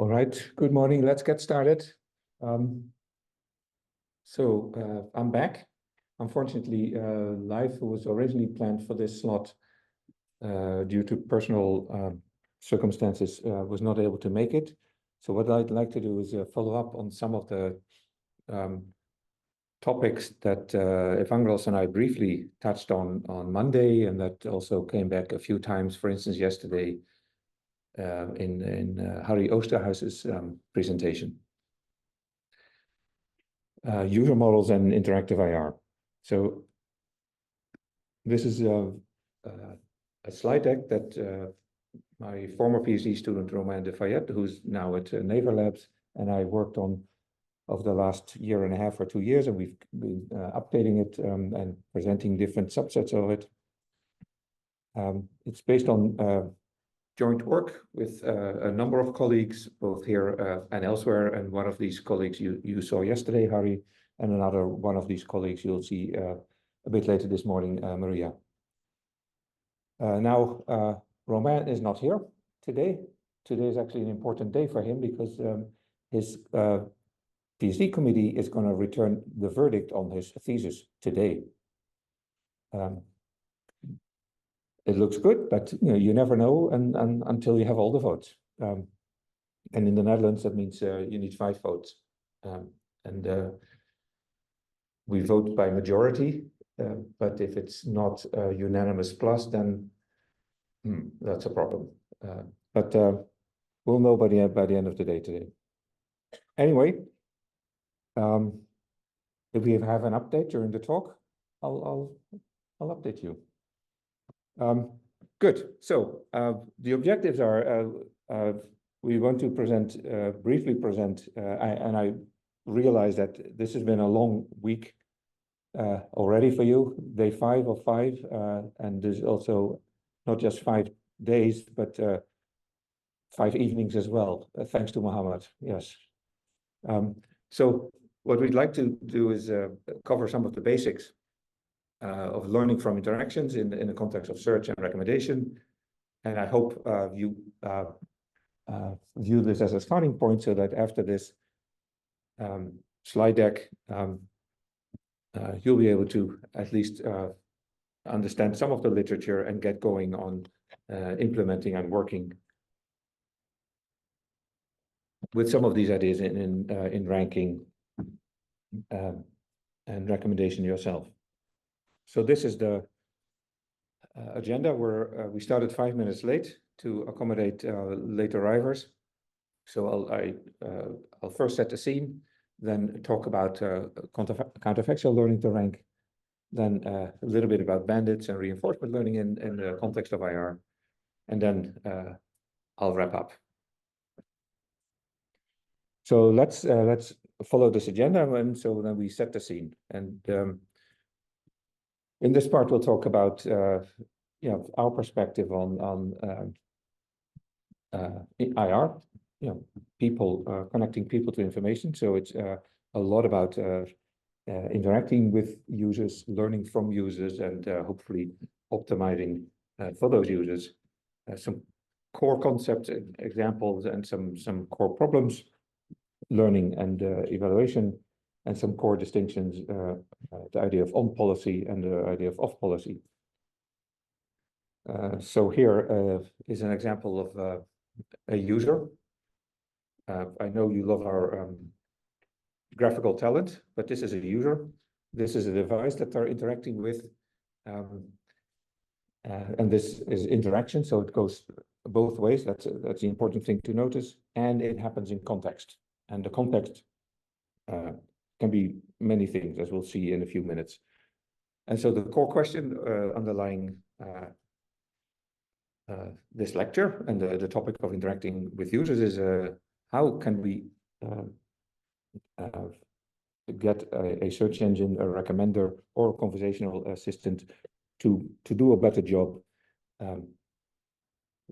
All right, good morning. Let's get started. I'm back. Unfortunately, live was originally planned for this slot due to personal circumstances, was not able to make it. So what I'd like to do is follow up on some of the topics that Evangelos and I briefly touched on Monday, and that also came back a few times, for instance, yesterday in Harry Oosterhuis's presentation. User models and interactive IR. So this is a slide deck that my former PhD student, Romain de Fayette, who's now at Naver Labs, and I worked on over the last year and a half or 2 years, and we've been updating it and presenting different subsets of it. It's based on joint work with a number of colleagues, both here and elsewhere. And one of these colleagues you saw yesterday, Harry, and another one of these colleagues you'll see a bit later this morning, Maria. Now, Romain is not here today. Today is actually an important day for him because his PhD committee is going to return the verdict on his thesis today. It looks good, but you never know until you have all the votes. And in the Netherlands, that means you need 5 votes. We vote by majority, but if it's not unanimous plus, then that's a problem. But we'll know by the end of the day today. Anyway, if we have an update during the talk, I'll update you. Good. So the objectives are we want to briefly present, and I realize that this has been a long week already for you, day 5 of 5, and there's also not just 5 days, but 5 evenings as well, thanks to Mohammed. Yes. So what we'd like to do is cover some of the basics of learning from interactions in the context of search and recommendation. And I hope you view this as a starting point so that after this slide deck, you'll be able to at least understand some of the literature and get going on implementing and working with some of these ideas in ranking and recommendation yourself. So this is the agenda where we started 5 minutes late to accommodate late arrivers. So I'll first set the scene, then talk about counterfactual learning to rank, then a little bit about bandits and reinforcement learning in the context of IR, and then I'll wrap up. So let's follow this agenda, and so then we set the scene. And in this part, we'll talk about our perspective on IR, people connecting people to information. So it's a lot about interacting with users, learning from users, and hopefully optimizing for those users. Some core concepts, examples, and some core problems, learning and evaluation, and some core distinctions, the idea of on policy and the idea of off policy. So here is an example of a user. I know you love our graphical talent, but this is a user. This is a device that they're interacting with. And this is interaction, so it goes both ways. That's the important thing to notice. And it happens in context. And the context can be many things, as we'll see in a few minutes. And so the core question underlying this lecture and the topic of interacting with users is how can we get a search engine, a recommender, or a conversational assistant to do a better job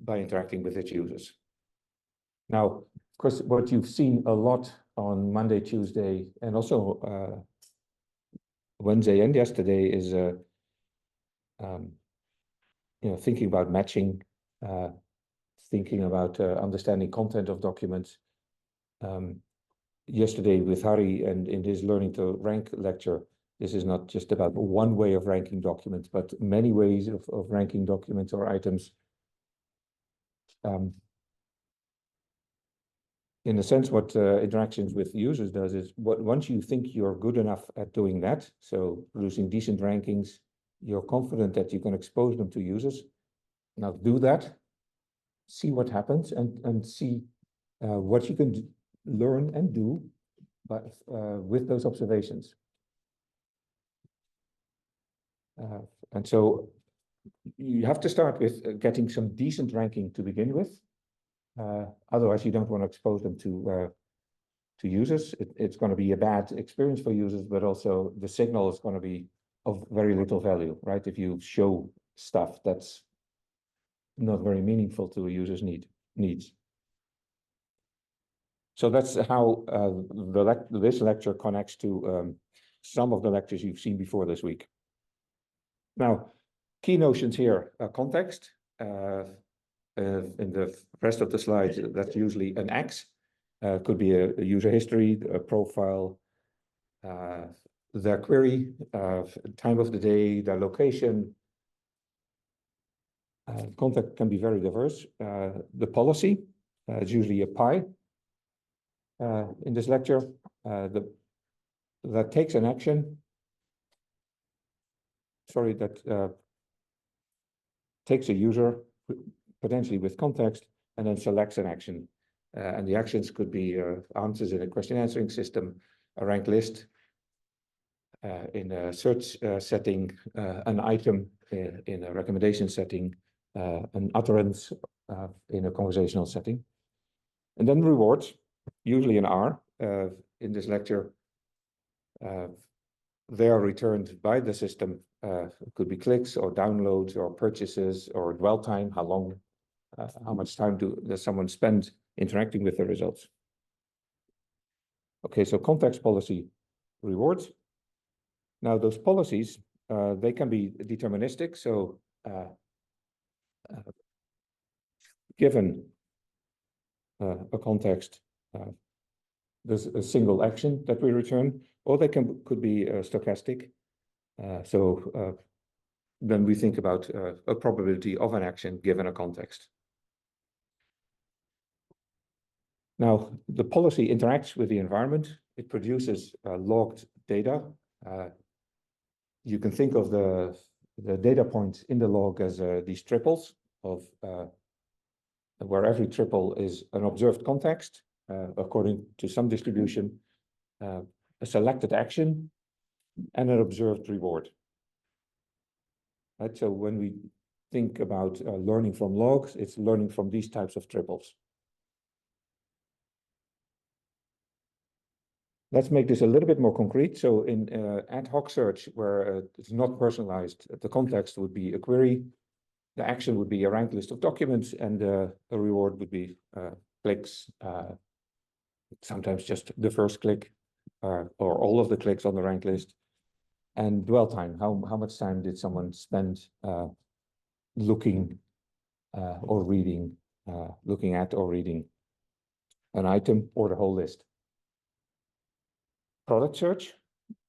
by interacting with its users. Now, of course, what you've seen a lot on Monday, Tuesday, and also Wednesday and yesterday is thinking about matching, thinking about understanding content of documents, yesterday with Harry and in his Learning to Rank lecture, this is not just about one way of ranking documents, but many ways of ranking documents or items. In a sense, what interactions with users does is once you think you're good enough at doing that, so producing decent rankings, you're confident that you can expose them to users. Now do that, see what happens, and see what you can learn and do with those observations. And so you have to start with getting some decent ranking to begin with. Otherwise, you don't want to expose them to users. It's going to be a bad experience for users, but also the signal is going to be of very little value, right? If you show stuff that's not very meaningful to a user's needs. So that's how this lecture connects to some of the lectures you've seen before this week. Now, key notions here: context. In the rest of the slides, that's usually an X. Could be a user history, a profile, their query, time of the day, their location. Context can be very diverse. The policy is usually a PI. In this lecture, that takes an action. Sorry, that takes a user, potentially with context, and then selects an action. And the actions could be answers in a question answering system, a ranked list, in a search setting, an item in a recommendation setting, an utterance in a conversational setting. And then rewards, usually an R. In this lecture, they are returned by the system. It could be clicks or downloads or purchases or dwell time, how much time does someone spend interacting with the results. Okay, so context, policy, rewards. Now those policies, they can be deterministic. So given a context, there's a single action that we return, or they could be stochastic. Then we think about a probability of an action given a context. Now, the policy interacts with the environment. It produces logged data. You can think of the data points in the log as these triples of where every triple is an observed context, according to some distribution, a selected action, and an observed reward. Right? So when we think about learning from logs, it's learning from these types of triples. Let's make this a little bit more concrete. So in ad hoc search, where it's not personalized, the context would be a query, the action would be a ranked list of documents, and a reward would be clicks, sometimes just the first click, or all of the clicks on the ranked list, and dwell time. How much time did someone spend looking or reading, looking at or reading an item or the whole list? Product search,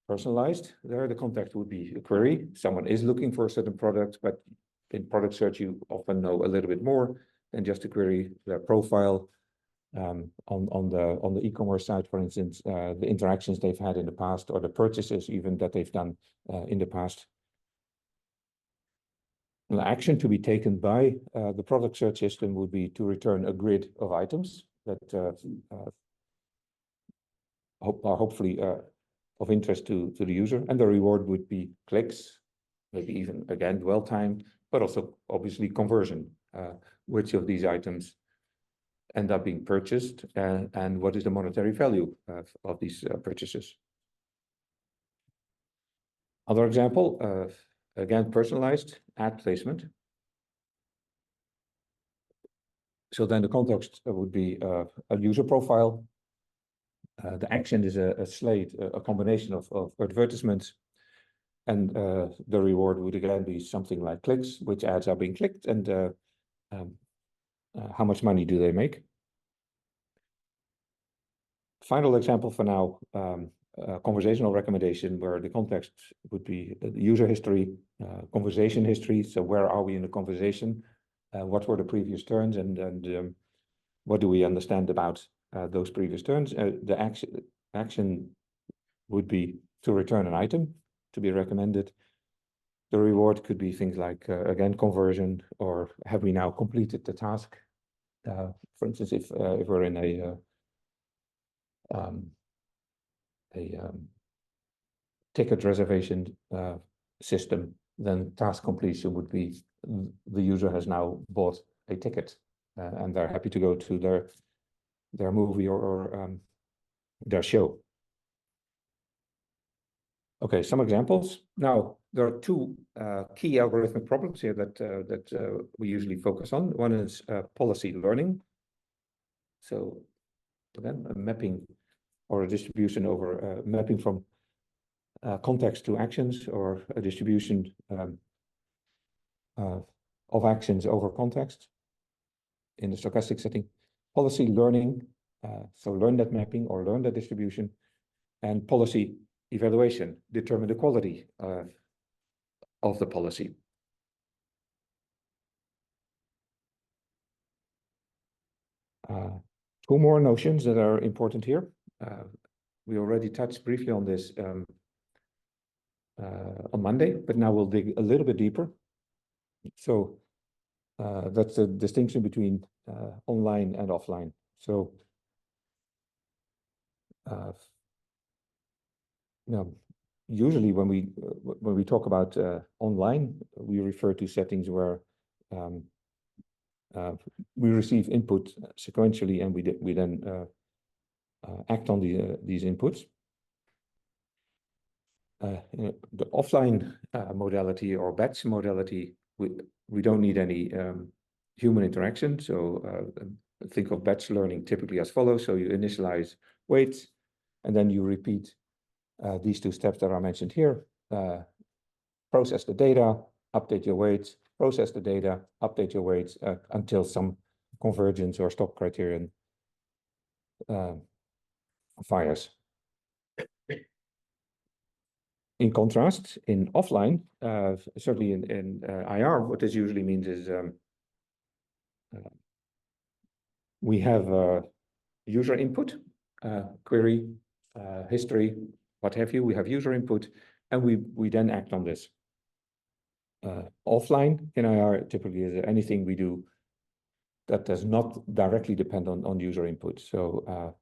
personalized. There, the context would be a query. Someone is looking for a certain product, but in product search, you often know a little bit more than just a query. Their profile on the e-commerce side, for instance, the interactions they've had in the past, or the purchases even that they've done in the past. An action to be taken by the product search system would be to return a grid of items that are hopefully of interest to the user, and the reward would be clicks, maybe even again dwell time, but also obviously conversion. Which of these items end up being purchased, and what is the monetary value of these purchases? Other example, again personalized ad placement. So then the context would be a user profile. The action is a slate, a combination of advertisements, and the reward would again be something like clicks, which ads are being clicked, and how much money do they make? Final example for now, conversational recommendation where the context would be the user history, conversation history. So where are we in the conversation? What were the previous turns, and what do we understand about those previous turns? The action would be to return an item to be recommended. The reward could be things like, again, conversion, or have we now completed the task? For instance, if we're in a ticket reservation system, then task completion would be the user has now bought a ticket and they're happy to go to their movie or their show. Okay, some examples. Now, there are two key algorithmic problems here that we usually focus on. One is policy learning. So again, a mapping or a distribution over mapping from context to actions, or a distribution of actions over context in the stochastic setting. Policy learning, so learn that mapping or learn that distribution, and policy evaluation, determine the quality of the policy. Two more notions that are important here. We already touched briefly on this on Monday, but now we'll dig a little bit deeper. So that's the distinction between online and offline. So now, usually when we talk about online, we refer to settings where we receive input sequentially, and we then act on these inputs. The offline modality or batch modality, we don't need any human interaction. So think of batch learning typically as follows. So you initialize weights, and then you repeat these two steps that are mentioned here. Process the data, update your weights, process the data, update your weights until some convergence or stop criterion fires. In contrast, in offline, certainly in IR, what this usually means is we have user input, query, history, what have you. We have user input, and we then act on this. Offline in IR typically is anything we do that does not directly depend on user input. So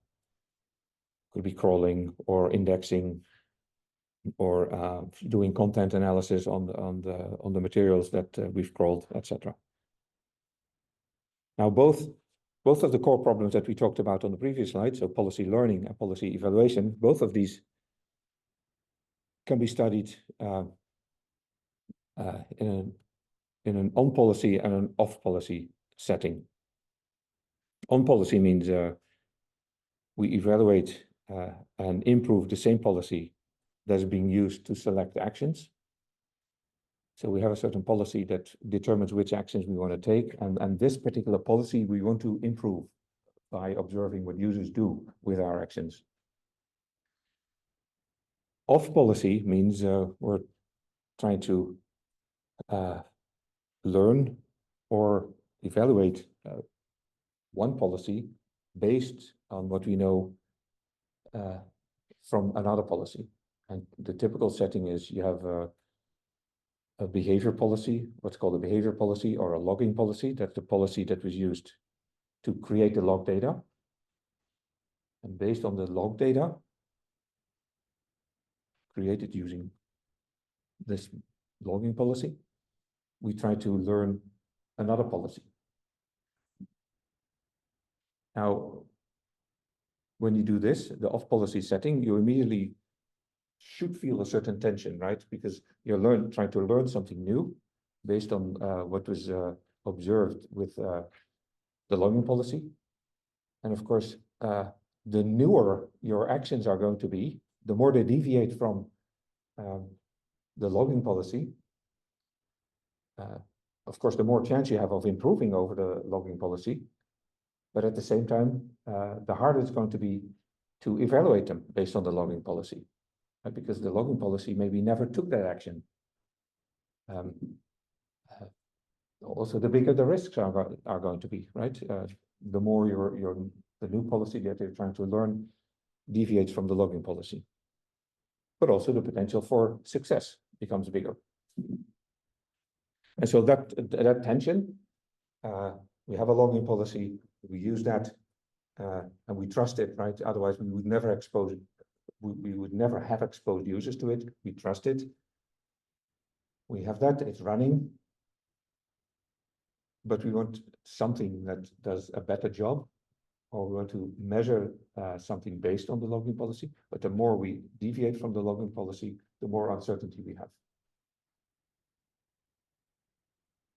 could be crawling or indexing, or doing content analysis on the materials that we've crawled, etc. Now, both of the core problems that we talked about on the previous slide, so policy learning and policy evaluation, both of these can be studied in an on policy and an off policy setting. On policy means we evaluate and improve the same policy that's being used to select actions. So we have a certain policy that determines which actions we want to take, and this particular policy we want to improve by observing what users do with our actions. Off policy means we're trying to learn or evaluate one policy based on what we know from another policy. And the typical setting is you have a behavior policy, what's called a behavior policy, or a logging policy. That's the policy that was used to create the log data. And based on the log data created using this logging policy, we try to learn another policy. Now, when you do this, the off policy setting, you immediately should feel a certain tension, right? Because you're trying to learn something new based on what was observed with the logging policy. And of course, the newer your actions are going to be, the more they deviate from the logging policy, of course, the more chance you have of improving over the logging policy. But at the same time, the harder it's going to be to evaluate them based on the logging policy, right? Because the logging policy maybe never took that action. Also, the bigger the risks are going to be, right? The more the new policy that you're trying to learn deviates from the logging policy. But also the potential for success becomes bigger. And so that tension, we have a logging policy, we use that, and we trust it, right? Otherwise, we would never expose it. We would never have exposed users to it. We trust it. We have that, it's running. But we want something that does a better job, or we want to measure something based on the logging policy. But the more we deviate from the logging policy, the more uncertainty we have.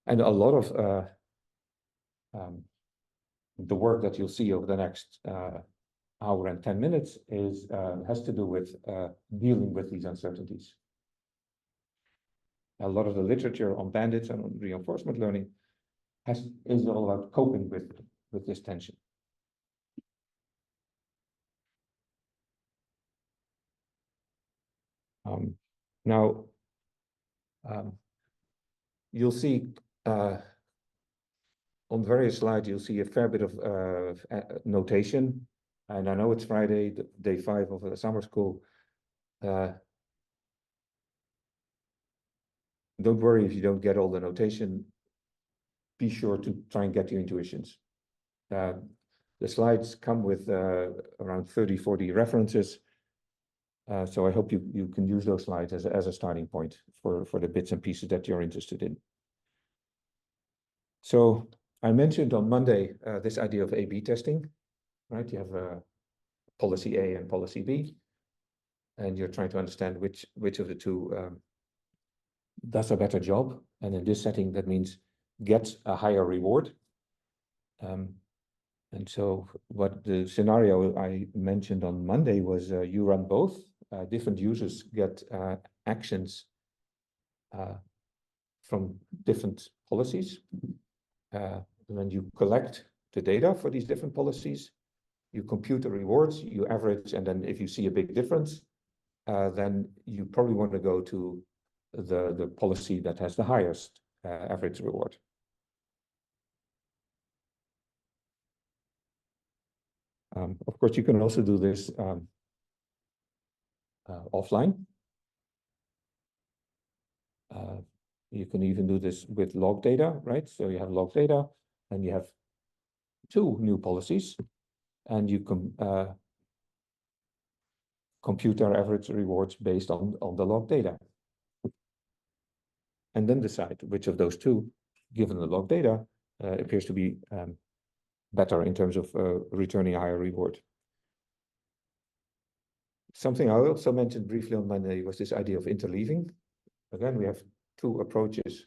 And a lot of the work that you'll see over the next hour and 10 minutes has to do with dealing with these uncertainties. A lot of the literature on bandits and on reinforcement learning is all about coping with this tension. Now, you'll see on various slides, you'll see a fair bit of notation. And I know it's Friday, day 5 of the summer school. Don't worry if you don't get all the notation. Be sure to try and get your intuitions. The slides come with around 30, 40 references. So I hope you can use those slides as a starting point for the bits and pieces that you're interested in. So I mentioned on Monday this idea of A/B testing, right? You have policy A and policy B, and you're trying to understand which of the two does a better job. And in this setting, that means gets a higher reward. And so what the scenario I mentioned on Monday was you run both. Different users get actions from different policies. And then you collect the data for these different policies. You compute the rewards, you average, and then if you see a big difference, then you probably want to go to the policy that has the highest average reward. Of course, you can also do this offline. You can even do this with log data, right? So you have log data and you have 2 new policies and you can compute our average rewards based on the log data. And then decide which of those 2, given the log data, appears to be better in terms of returning a higher reward. Something I also mentioned briefly on Monday was this idea of interleaving. Again, we have 2 approaches,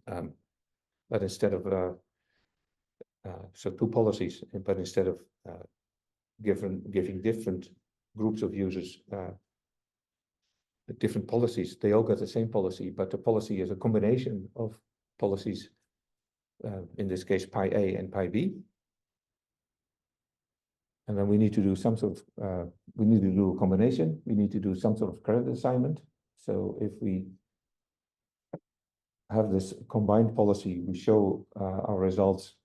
but instead of so 2 policies, but instead of giving different groups of users different policies, they all got the same policy, but the policy is a combination of policies. In this case, pi A and pi B. And then we need to do some sort of, we need to do a combination. We need to do some sort of credit assignment. So if we have this combined policy, we show our results,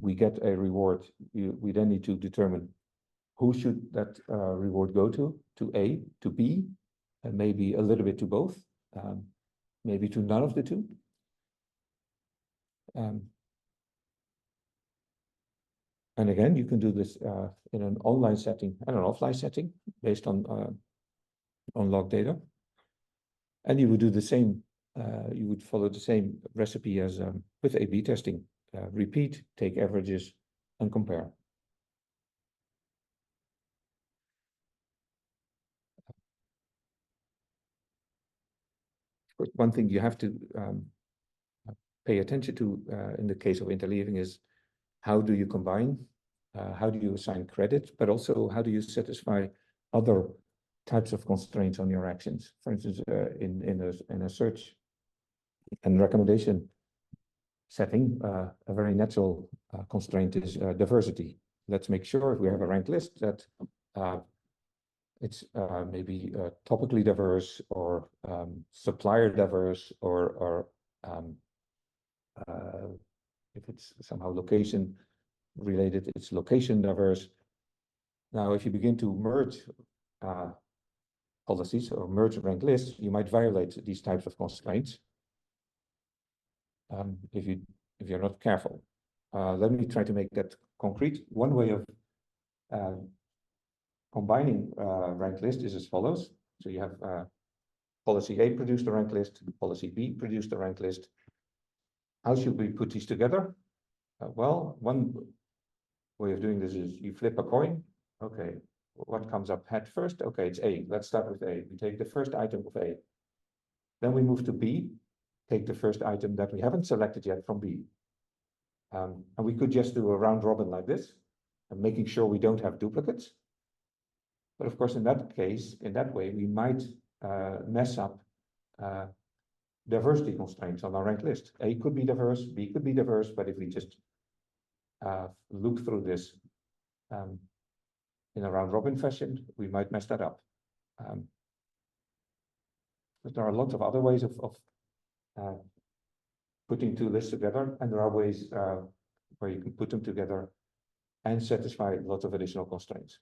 we get a reward. We then need to determine who should that reward go to A, to B, and maybe a little bit to both, maybe to none of the 2. And again, you can do this in an online setting and an offline setting based on log data. And you would do the same, you would follow the same recipe as with A/B testing. Repeat, take averages, and compare. One thing you have to pay attention to in the case of interleaving is how do you combine, how do you assign credit, but also how do you satisfy other types of constraints on your actions. For instance, in a search and recommendation setting, a very natural constraint is diversity. let's make sure if we have a ranked list that it's maybe topically diverse or supplier diverse, or if it's somehow location related, it's location diverse. Now, if you begin to merge policies or merge ranked lists, you might violate these types of constraints if you're not careful. Let me try to make that concrete. One way of combining ranked list is as follows. So you have policy A produced a ranked list, policy B produced a ranked list. How should we put these together? Well, one way of doing this is you flip a coin. Okay, what comes up head first? Okay, it's A. Let's start with A. We take the first item of A. Then we move to B, take the first item that we haven't selected yet from B. And we could just do a round robin like this, and making sure we don't have duplicates. But of course, in that case, in that way, we might mess up diversity constraints on our ranked list. A could be diverse, B could be diverse, but if we just look through this in a round robin fashion, we might mess that up. But there are lots of other ways of putting two lists together, and there are ways where you can put them together and satisfy lots of additional constraints.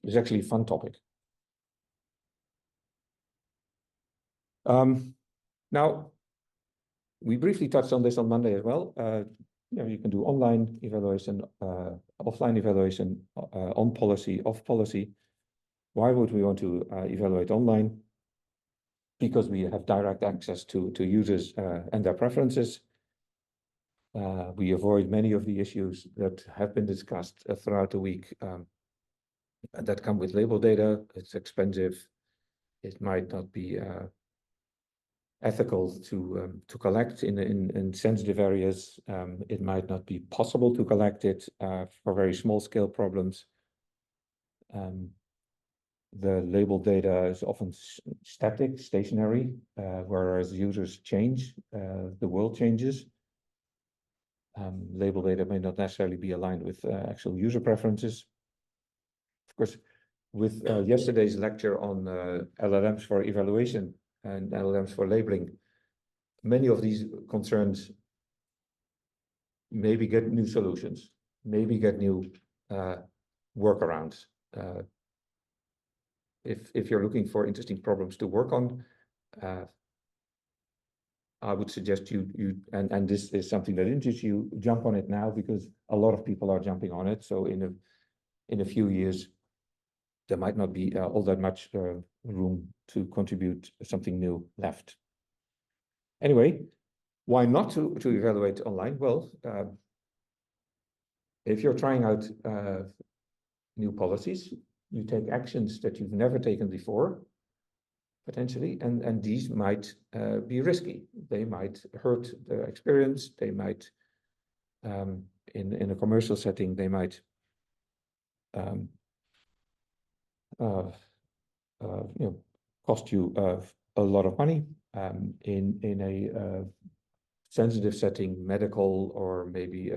It's actually a fun topic. Now, we briefly touched on this on Monday as well. You can do online evaluation, offline evaluation, on policy, off policy. Why would we want to evaluate online? Because we have direct access to users and their preferences. We avoid many of the issues that have been discussed throughout the week that come with label data. It's expensive. It might not be ethical to collect in sensitive areas. It might not be possible to collect it for very small scale problems. The label data is often static, stationary, whereas users change, the world changes. Label data may not necessarily be aligned with actual user preferences. Of course, with yesterday's lecture on LLMs for evaluation and LLMs for labeling, many of these concerns maybe get new solutions, maybe get new workarounds. If you're looking for interesting problems to work on, I would suggest and this is something that interests you, jump on it now, because a lot of people are jumping on it. So in a few years, there might not be all that much room to contribute something new left. Anyway, why not to evaluate online? Well, if you're trying out new policies, you take actions that you've never taken before, potentially, and these might be risky. They might hurt the experience. They might, in a commercial setting, they might cost you a lot of money. In a sensitive setting, medical or maybe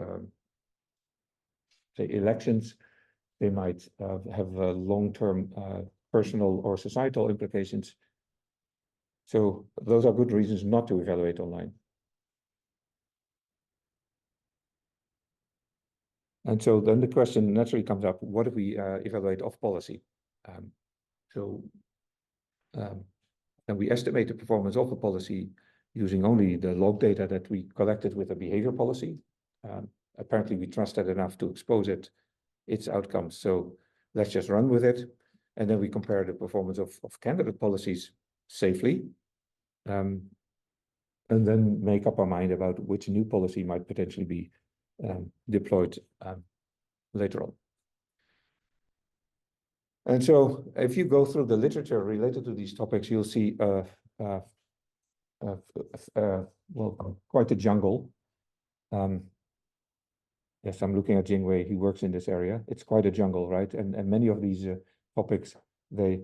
say elections, they might have long-term personal or societal implications. So those are good reasons not to evaluate online. And so then the question naturally comes up, what if we evaluate off policy? And we estimate the performance of a policy using only the log data that we collected with a behavior policy. Apparently we trusted enough to expose its outcomes. So let's just run with it. And then we compare the performance of candidate policies safely. And then make up our mind about which new policy might potentially be deployed later on. And so if you go through the literature related to these topics, you'll see well, quite a jungle. Yes, I'm looking at Jingwei, he works in this area. It's quite a jungle, right? And many of these topics, they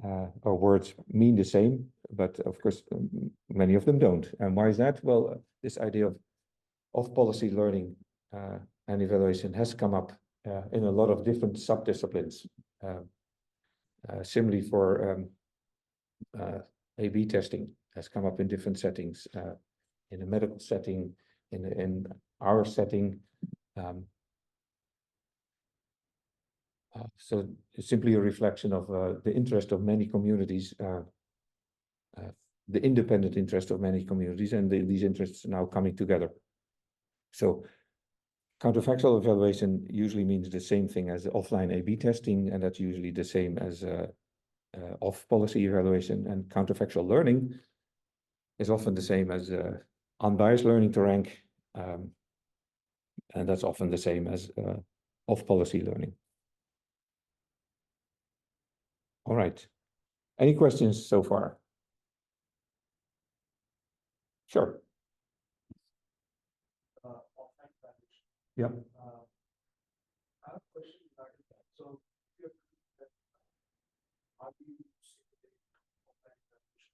or words mean the same, but of course, many of them don't. And why is that? Well, this idea of policy learning and evaluation has come up in a lot of different subdisciplines. Similarly for A/B testing has come up in different settings, in a medical setting, in our setting. So it's simply a reflection of the interest of many communities, the independent interest of many communities, and these interests now coming together. So counterfactual evaluation usually means the same thing as offline A/B testing, and that's usually the same as off-policy evaluation. And counterfactual learning is often the same as unbiased learning to rank, and that's often the same as off-policy learning. All right. Any questions so far? Sure. Yeah. I have a question regarding that. So, how do you simulate offline evaluation?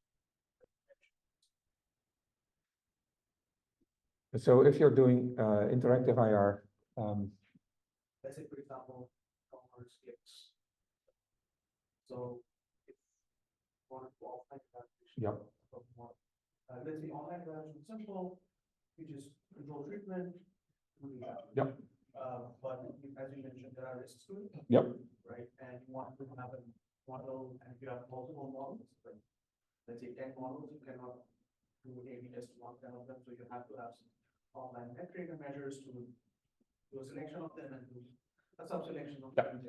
So if you're doing interactive IR, Let's say, for example, commerce gets. So, if you want to do offline evaluation, yeah, let's say online evaluation is simple, you just control treatment, yeah, but as you mentioned, there are risks to it. Yep. Right, and you want to have a model, and if you have multiple models, like, let's say 10 models, you cannot do A/B test one of them, so you have to have some online metric measures to do a selection of them and do a sub-selection of them.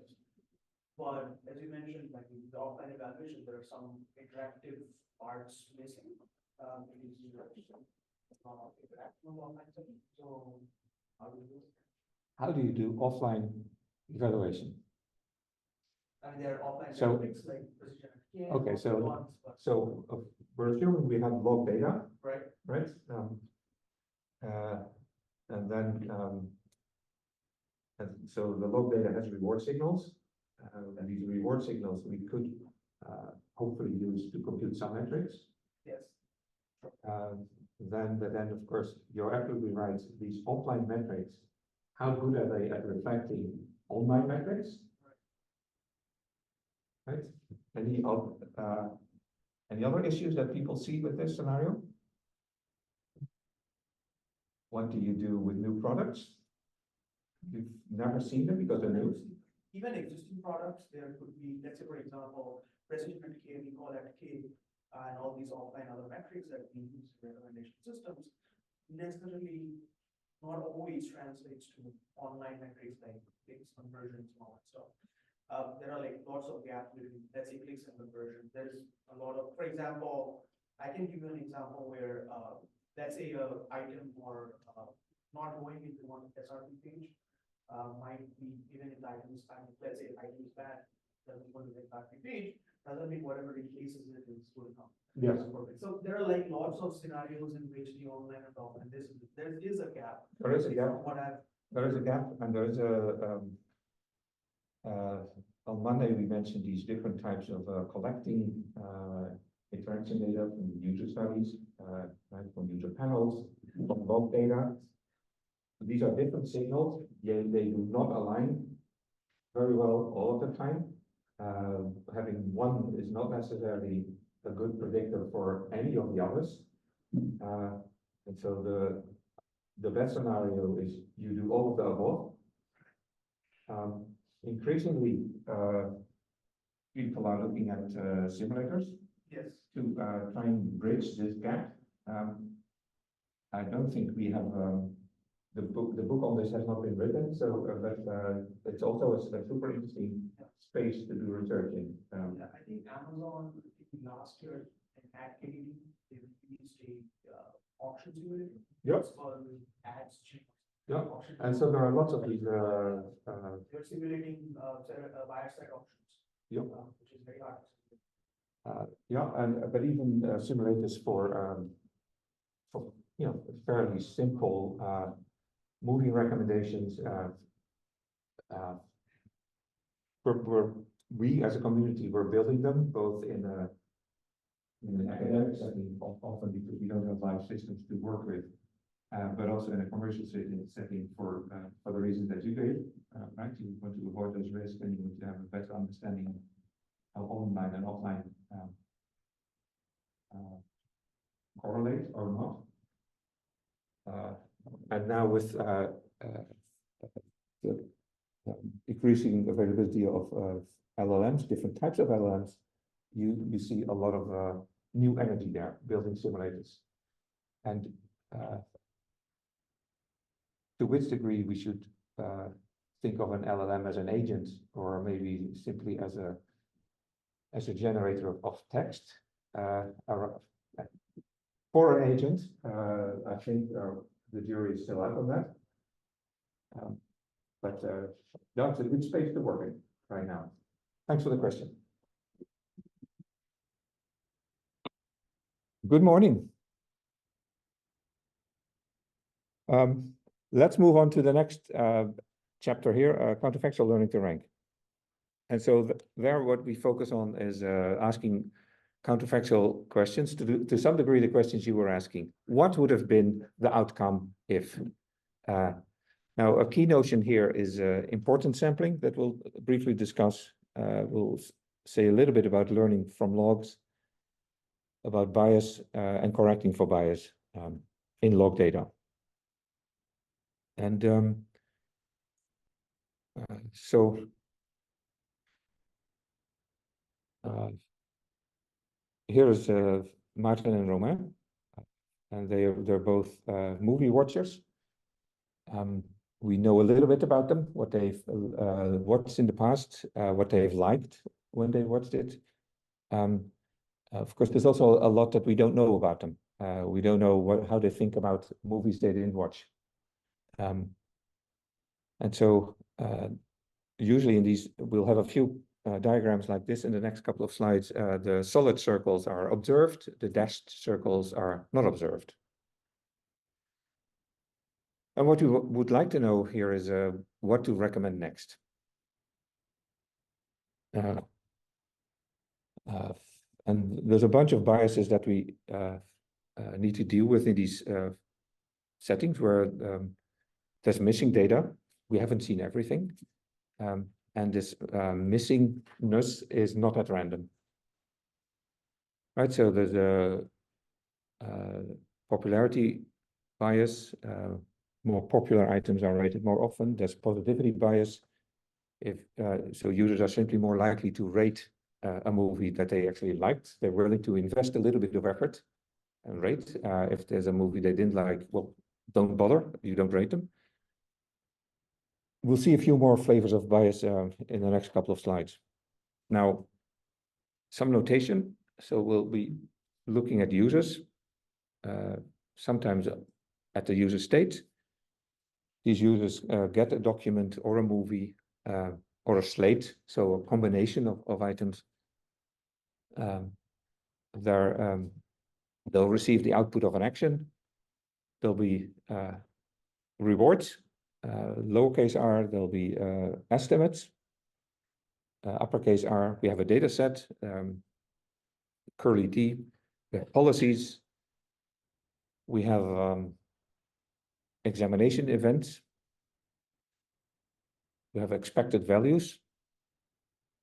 But as you mentioned, like in the offline evaluation, there are some interactive parts missing. Because you are interactive online setting. So how do you do it? How do you do offline evaluation? I mean, there are offline So- metrics like precision. Okay, so we're assuming we have log data, Right. right? And then and so the log data has reward signals, and these reward signals we could hopefully use to compute some metrics. Yes. Then of course you're absolutely right. These offline metrics, how good are they at reflecting online metrics? Right. Any other issues that people see with this scenario? What do you do with new products? You've never seen them because they're new. Even existing products, there could be, let's say, for example, precision K, we call that K, and all these offline other metrics that we use in recommendation systems necessarily not always translates to online metrics like clicks, conversions, and all that stuff. There are like lots of gaps between, let's say, clicks and conversions. There's a lot of, for example, I can give you an example where, let's say, a item or not going into one SRP page might be, even if the item is bad, let's say item is bad, doesn't go to the SRP page, doesn't mean whatever replaces it is going to come. Yes. So there are like lots of scenarios in which the online and offline, there is a gap. There is a gap. There is a gap, and there is a on Monday we mentioned these different types of collecting interaction data from user studies, right, from user panels, from log data. These are different signals. They do not align very well all of the time. Having one is not necessarily a good predictor for any of the others. And so the best scenario is you do all of the above. Increasingly, people are looking at simulators. Yes. To try and bridge this gap. I don't think we have the book on this has not been written, so but it's also a super interesting space to do research in. Yeah, I think Amazon, last year in AdKD, they released a auction simulator. Yep. It's called ads. Yeah, and so there are lots of these. They're simulating buyer side auctions. Yep. Which is very hard. Yeah, but even simulators for fairly simple movie recommendations. We as a community we're building them both in an academic setting, often because we don't have live systems to work with, but also in a commercial setting for the reasons that you gave, right? You want to avoid those risks and you need to have a better understanding how online and offline correlate or not. And now with the increasing availability of LLMs, different types of LLMs, you see a lot of new energy there, building simulators. And to which degree we should think of an LLM as an agent, or maybe simply as a generator of text, for an agent, I think the jury is still out on that. But that's a good space to work in right now. Thanks for the question. Good morning. Let's move on to the next chapter here, counterfactual learning to rank. And so there what we focus on is asking counterfactual questions, to some degree the questions you were asking. What would have been the outcome if? Now, a key notion here is importance sampling that we'll briefly discuss. We'll say a little bit about learning from logs, about bias and correcting for bias in log data. And here is Maarten and Romain, and they're both movie watchers. We know a little bit about them, what they've watched in the past, what they've liked when they watched it. Of course, there's also a lot that we don't know about them. We don't know how they think about movies they didn't watch. And so usually in these, we'll have a few diagrams like this in the next couple of slides. The solid circles are observed, the dashed circles are not observed. And what we would like to know here is what to recommend next. And there's a bunch of biases that we need to deal with in these settings where there's missing data. We haven't seen everything. And this missingness is not at random. Right, so there's a popularity bias. More popular items are rated more often. There's positivity bias. So users are simply more likely to rate a movie that they actually liked. They're willing to invest a little bit of effort and rate. If there's a movie they didn't like, well, don't bother, you don't rate them. We'll see a few more flavors of bias in the next couple of slides. Now, some notation. So we'll be looking at users, sometimes at the user state. These users get a document or a movie or a slate, so a combination of items. They'll receive the output of an action. There'll be rewards, lowercase r, there'll be estimates, uppercase R, we have a data set, curly T, we have policies, we have examination events, we have expected values,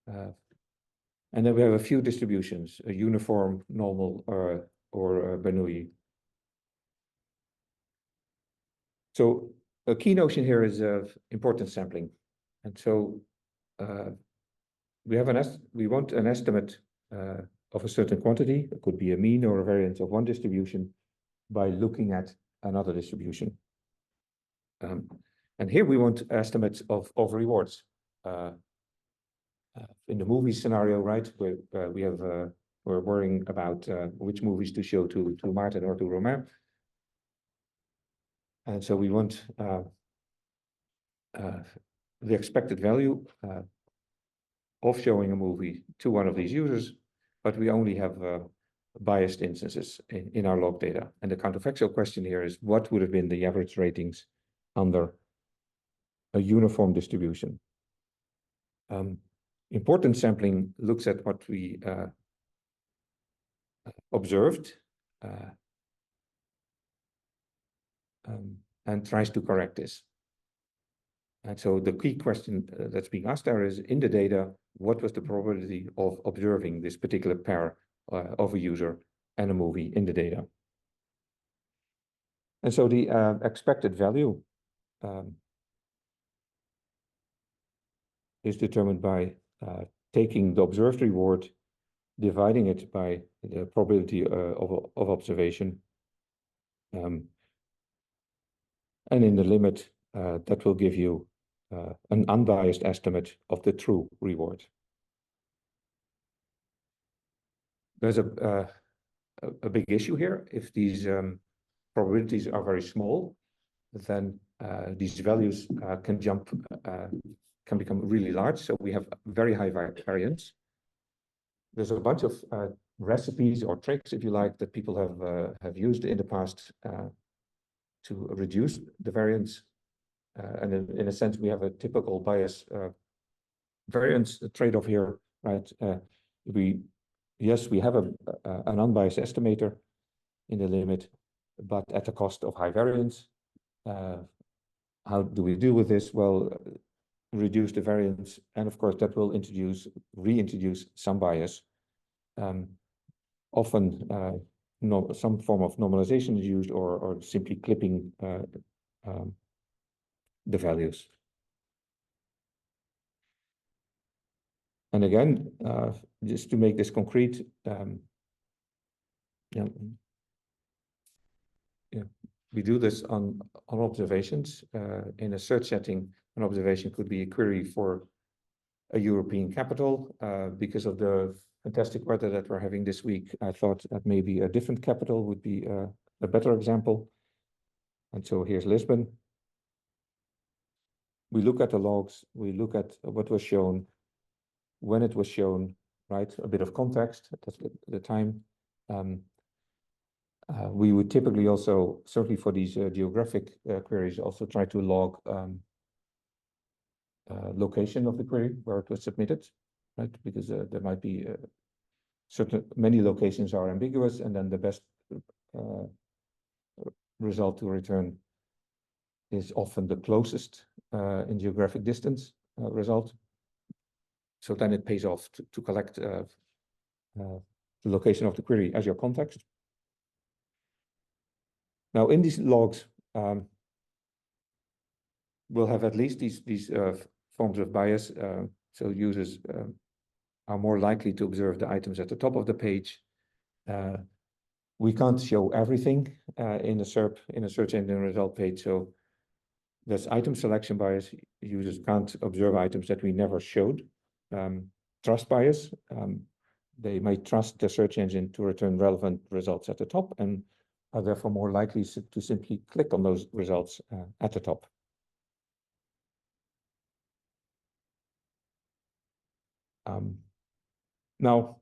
and then we have a few distributions, a uniform, normal, or Bernoulli. So a key notion here is importance sampling. And so we want an estimate of a certain quantity. It could be a mean or a variance of one distribution by looking at another distribution. And here we want estimates of rewards. In the movie scenario, right, we're worrying about which movies to show to Maarten or to Romain. And so we want the expected value of showing a movie to one of these users, but we only have biased instances in our log data. And the counterfactual question here is, what would have been the average ratings under a uniform distribution? Importance sampling looks at what we observed. and tries to correct this. And so the key question that's being asked there is, in the data, what was the probability of observing this particular pair of a user and a movie in the data? And so the expected value is determined by taking the observed reward, dividing it by the probability of observation, and in the limit, that will give you an unbiased estimate of the true reward. There's a big issue here. If these probabilities are very small, then these values can become really large. So we have very high variance. There's a bunch of recipes or tricks, if you like, that people have used in the past to reduce the variance. And in a sense, we have a typical bias variance trade-off here, right? We have an unbiased estimator in the limit, but at the cost of high variance. How do we deal with this? Well, reduce the variance, and of course that will reintroduce some bias. Often some form of normalization is used, or simply clipping the values. And again, just to make this concrete, we do this on observations. In a search setting, an observation could be a query for a European capital. Because of the fantastic weather that we're having this week, I thought that maybe a different capital would be a better example. And so here's Lisbon. We look at the logs, we look at what was shown, when it was shown, right? A bit of context at the time. We would typically also, certainly for these geographic queries, also try to log location of the query where it was submitted, right? Because there might be many locations are ambiguous, and then the best result to return is often the closest in geographic distance result. So then it pays off to collect the location of the query as your context. Now, in these logs, we'll have at least these forms of bias. So users are more likely to observe the items at the top of the page. We can't show everything in a SERP, in a search engine result page. So there's item selection bias. Users can't observe items that we never showed. Trust bias. They might trust the search engine to return relevant results at the top, and are therefore more likely to simply click on those results at the top. Now,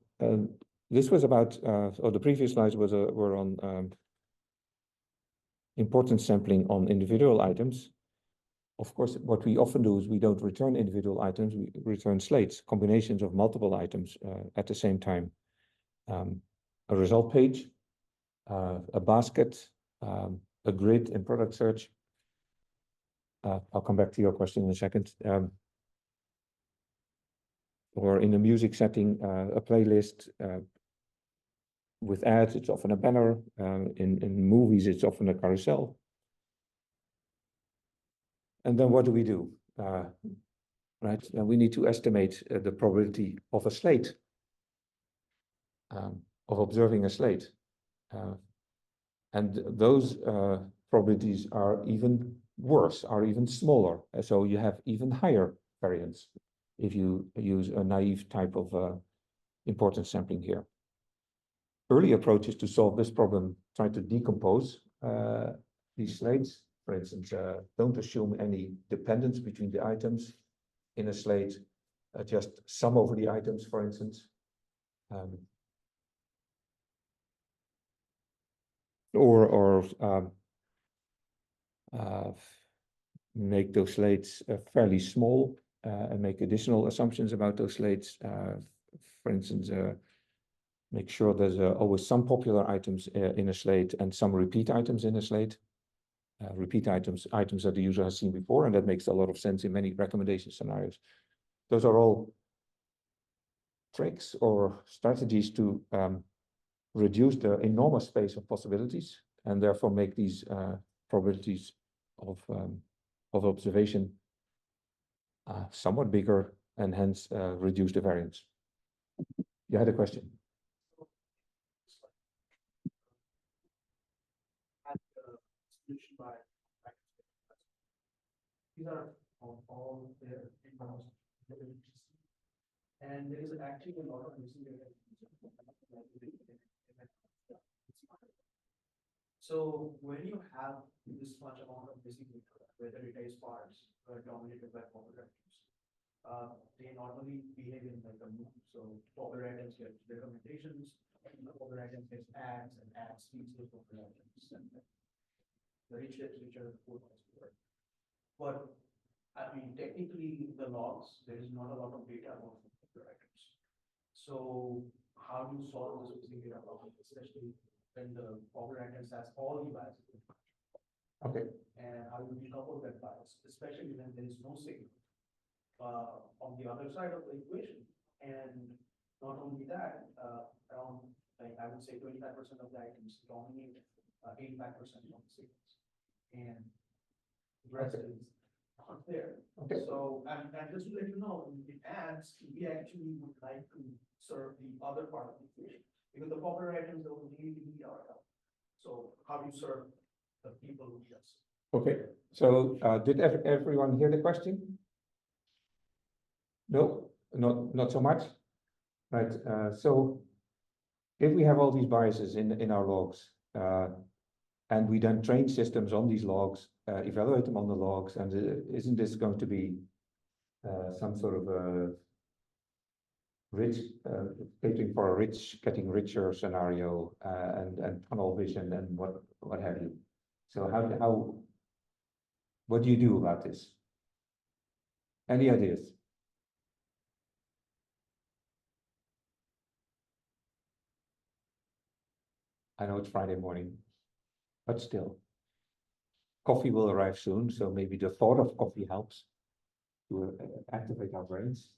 this was about, or the previous slides were on importance sampling on individual items. Of course, what we often do is we don't return individual items, we return slates, combinations of multiple items at the same time. A result page, a basket, a grid in product search. I'll come back to your question in a second. Or in a music setting, a playlist. With ads, it's often a banner. In movies, it's often a carousel. And then what do? Right, and we need to estimate the probability of a slate, of observing a slate. And those probabilities are even worse, are even smaller. So you have even higher variance if you use a naive type of importance sampling here. Early approaches to solve this problem try to decompose these slates. For instance, don't assume any dependence between the items in a slate, just sum over the items, for instance. Or make those slates fairly small and make additional assumptions about those slates. For instance, make sure there's always some popular items in a slate and some repeat items in a slate. repeat items that the user has seen before, and that makes a lot of sense in many recommendation scenarios. Those are all tricks or strategies to reduce the enormous space of possibilities, and therefore make these probabilities of observation somewhat bigger, and hence reduce the variance. You had a question? Solution by these are all there in-house, and there is actually a lot of missing data. So when you have this much amount of missing data, whether data is sparse or dominated by popular items, they normally behave in like a loop. So popular items get recommendations, popular items get ads, and ads feeds those popular items. And the richer food work. But I mean, technically, the logs, there is not a lot of data about popular items. So how do you solve this missing data problem, especially when the popular items has all the biases? Okay. And how do you decouple that bias, especially when there is no signal on the other side of the equation? And not only that, around, like, I would say 25% of the items dominate 85% of the signals. And the rest is not there. Okay. So, and just to let you know, in ads, we actually would like to serve the other part of the equation, because the popular items don't really need our help. So how do you serve the people who need us? Okay, so did everyone hear the question? No, not so much. Right, so if we have all these biases in our logs, and we then train systems on these logs, evaluate them on the logs, and isn't this going to be some sort of a rich, catering for a getting richer scenario, and tunnel vision and what have you? So what do you do about this? Any ideas? I know it's Friday morning, but still. Coffee will arrive soon, so maybe the thought of coffee helps to activate our brains.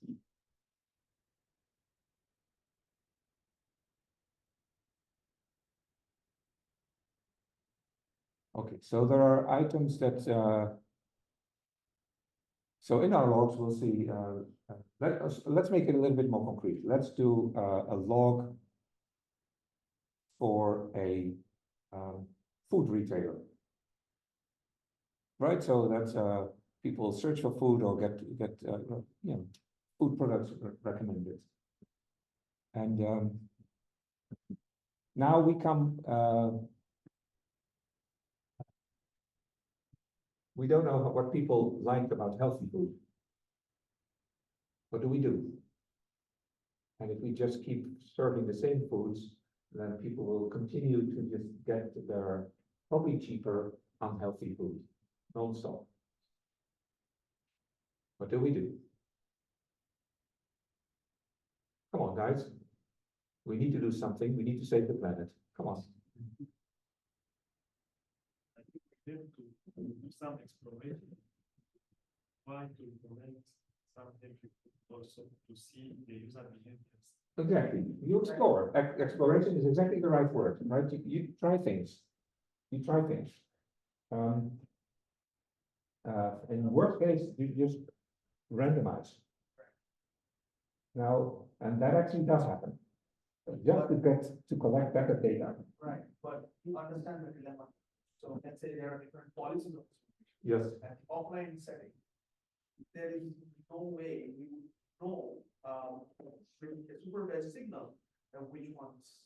Okay, so there are items that, so in our logs, we'll see, let's make it a little bit more concrete. Let's do a log for a food retailer. Right, so that's people search for food or get food products recommended. And now we come, we don't know what people like about healthy food. What do we do? And if we just keep serving the same foods, then people will continue to just get their probably cheaper, unhealthy food non-stop. What do we do? Come on, guys. We need to do something. We need to save the planet. Come on. I think we have to do some exploration. Try to implement something also to see the user behaviors. Exactly. You explore. Exploration is exactly the right word, right? You try things. You try things. In the worst case, you just randomize. Now, and that actually does happen. Just to collect better data. Right, but you understand the dilemma. So let's say there are different policies of distribution. Yes. At the offline setting, there is no way we would know with a supervised signal which one's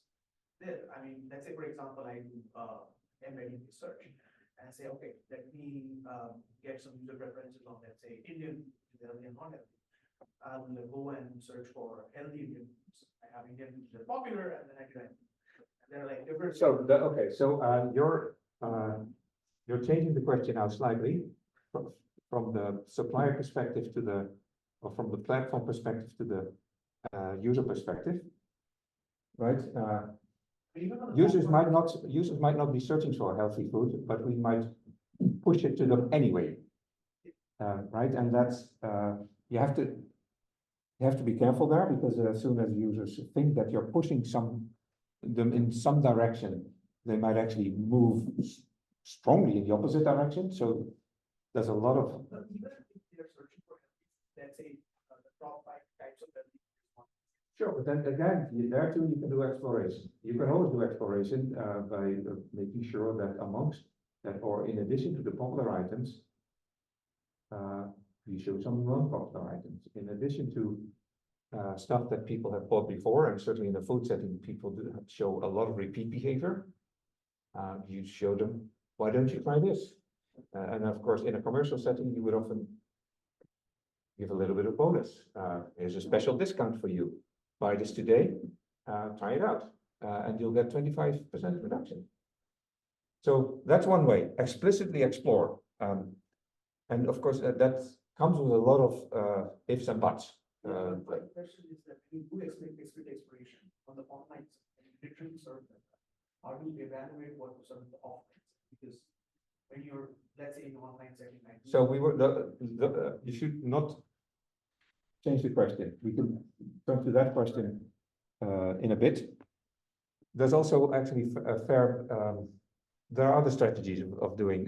there. I mean, let's say, for example, I do embedding research and say, okay, let me get some user preferences on, let's say, Indian food, healthy and non-healthy. I'll go and search for healthy Indian foods. I have Indian foods that are popular, and then I do it. They're like different. So you're changing the question now slightly from the supplier perspective to the, or from the platform perspective to the user perspective, right? Users might not be searching for healthy food, but we might push it to them anyway. Right, and that's, you have to be careful there, because as soon as users think that you're pushing them in some direction, they might actually move strongly in the opposite direction. So there's a lot of, But even if they're searching for, let's say, the top 5 types of revenue. sure, but then again, there too, you can do exploration. You can always do exploration by making sure that amongst that, or in addition to the popular items, you show some non-popular items. In addition to stuff that people have bought before, and certainly in the food setting, people do show a lot of repeat behavior. You show them, why don't you try this? And of course, in a commercial setting, you would often give a little bit of bonus. Here's a special discount for you. Buy this today, try it out, and you'll get 25% reduction. So that's one way, explicitly explore. And of course, that comes with a lot of ifs and buts. My question is that when you do explicit exploration on the online, literally serve them, how do you evaluate what to serve the offline? Because when you're, let's say, in online setting, like. So we were, you should not change the question. We can come to that question in a bit. There's also actually a fair, there are other strategies of doing,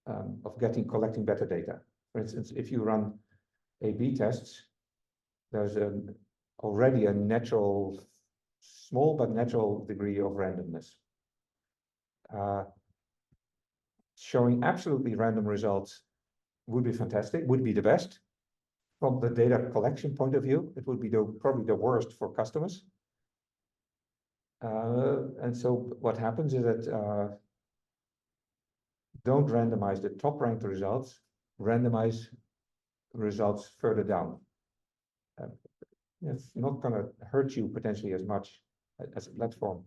collecting better data. For instance, if you run A/B tests, there's already a small but natural degree of randomness. Showing absolutely random results would be fantastic, would be the best. From the data collection point of view, it would be probably the worst for customers. And so what happens is that don't randomize the top ranked results, randomize results further down. It's not going to hurt you potentially as much as a platform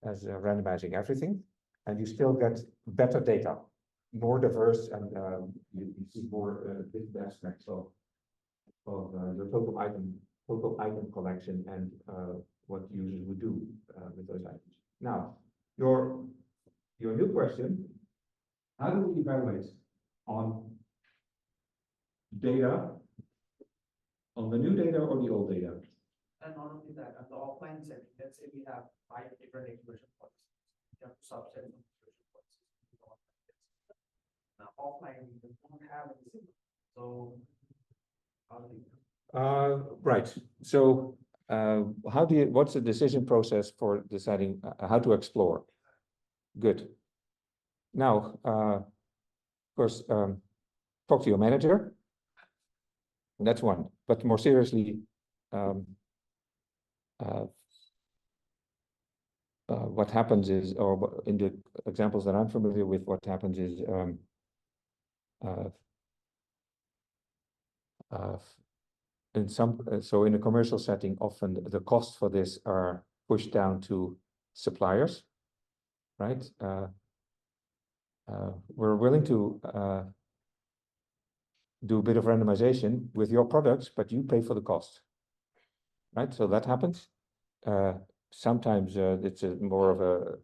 as randomizing everything, and you still get better data, more diverse, and you see more different aspects of your total item collection and what users would do with those items. Now, your new question: how do we evaluate on data, on the new data or the old data? And not only that, on the offline setting, let's say we have 5 different exclusion policies. You have to subset of exclusion policies. Now, offline, we don't have any signal. So, how do you? Right. So, what's the decision process for deciding how to explore? Good. Now, of course, talk to your manager. That's one. But more seriously, what happens is, or in the examples that I'm familiar with, what happens is in a commercial setting, often the costs for this are pushed down to suppliers, right? We're willing to do a bit of randomization with your products, but you pay for the cost, right? So that happens. Sometimes it's more of a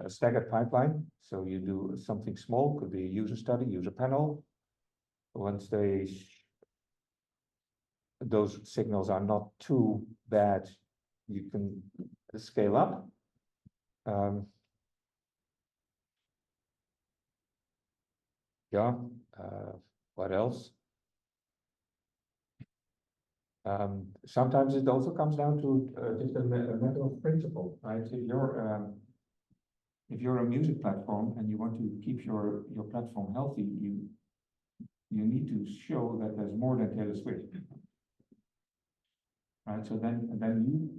staggered pipeline. So you do something small, could be a user study, user panel. Once those signals are not too bad, you can scale up. What else? Sometimes it also comes down to just a matter of principle, right? If you're a music platform and you want to keep your platform healthy, you need to show that there's more than Taylor Swift, right? So then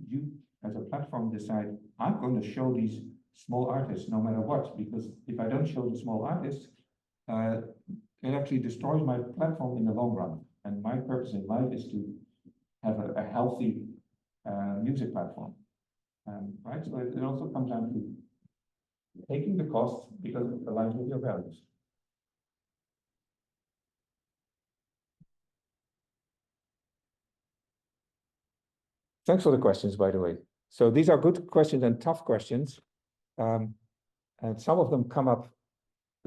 you as a platform decide, I'm going to show these small artists no matter what, because if I don't show the small artists, it actually destroys my platform in the long run. And my purpose in life is to have a healthy music platform, right? So it also comes down to taking the costs because it aligns with your values. Thanks for the questions, by the way. So these are good questions and tough questions. And some of them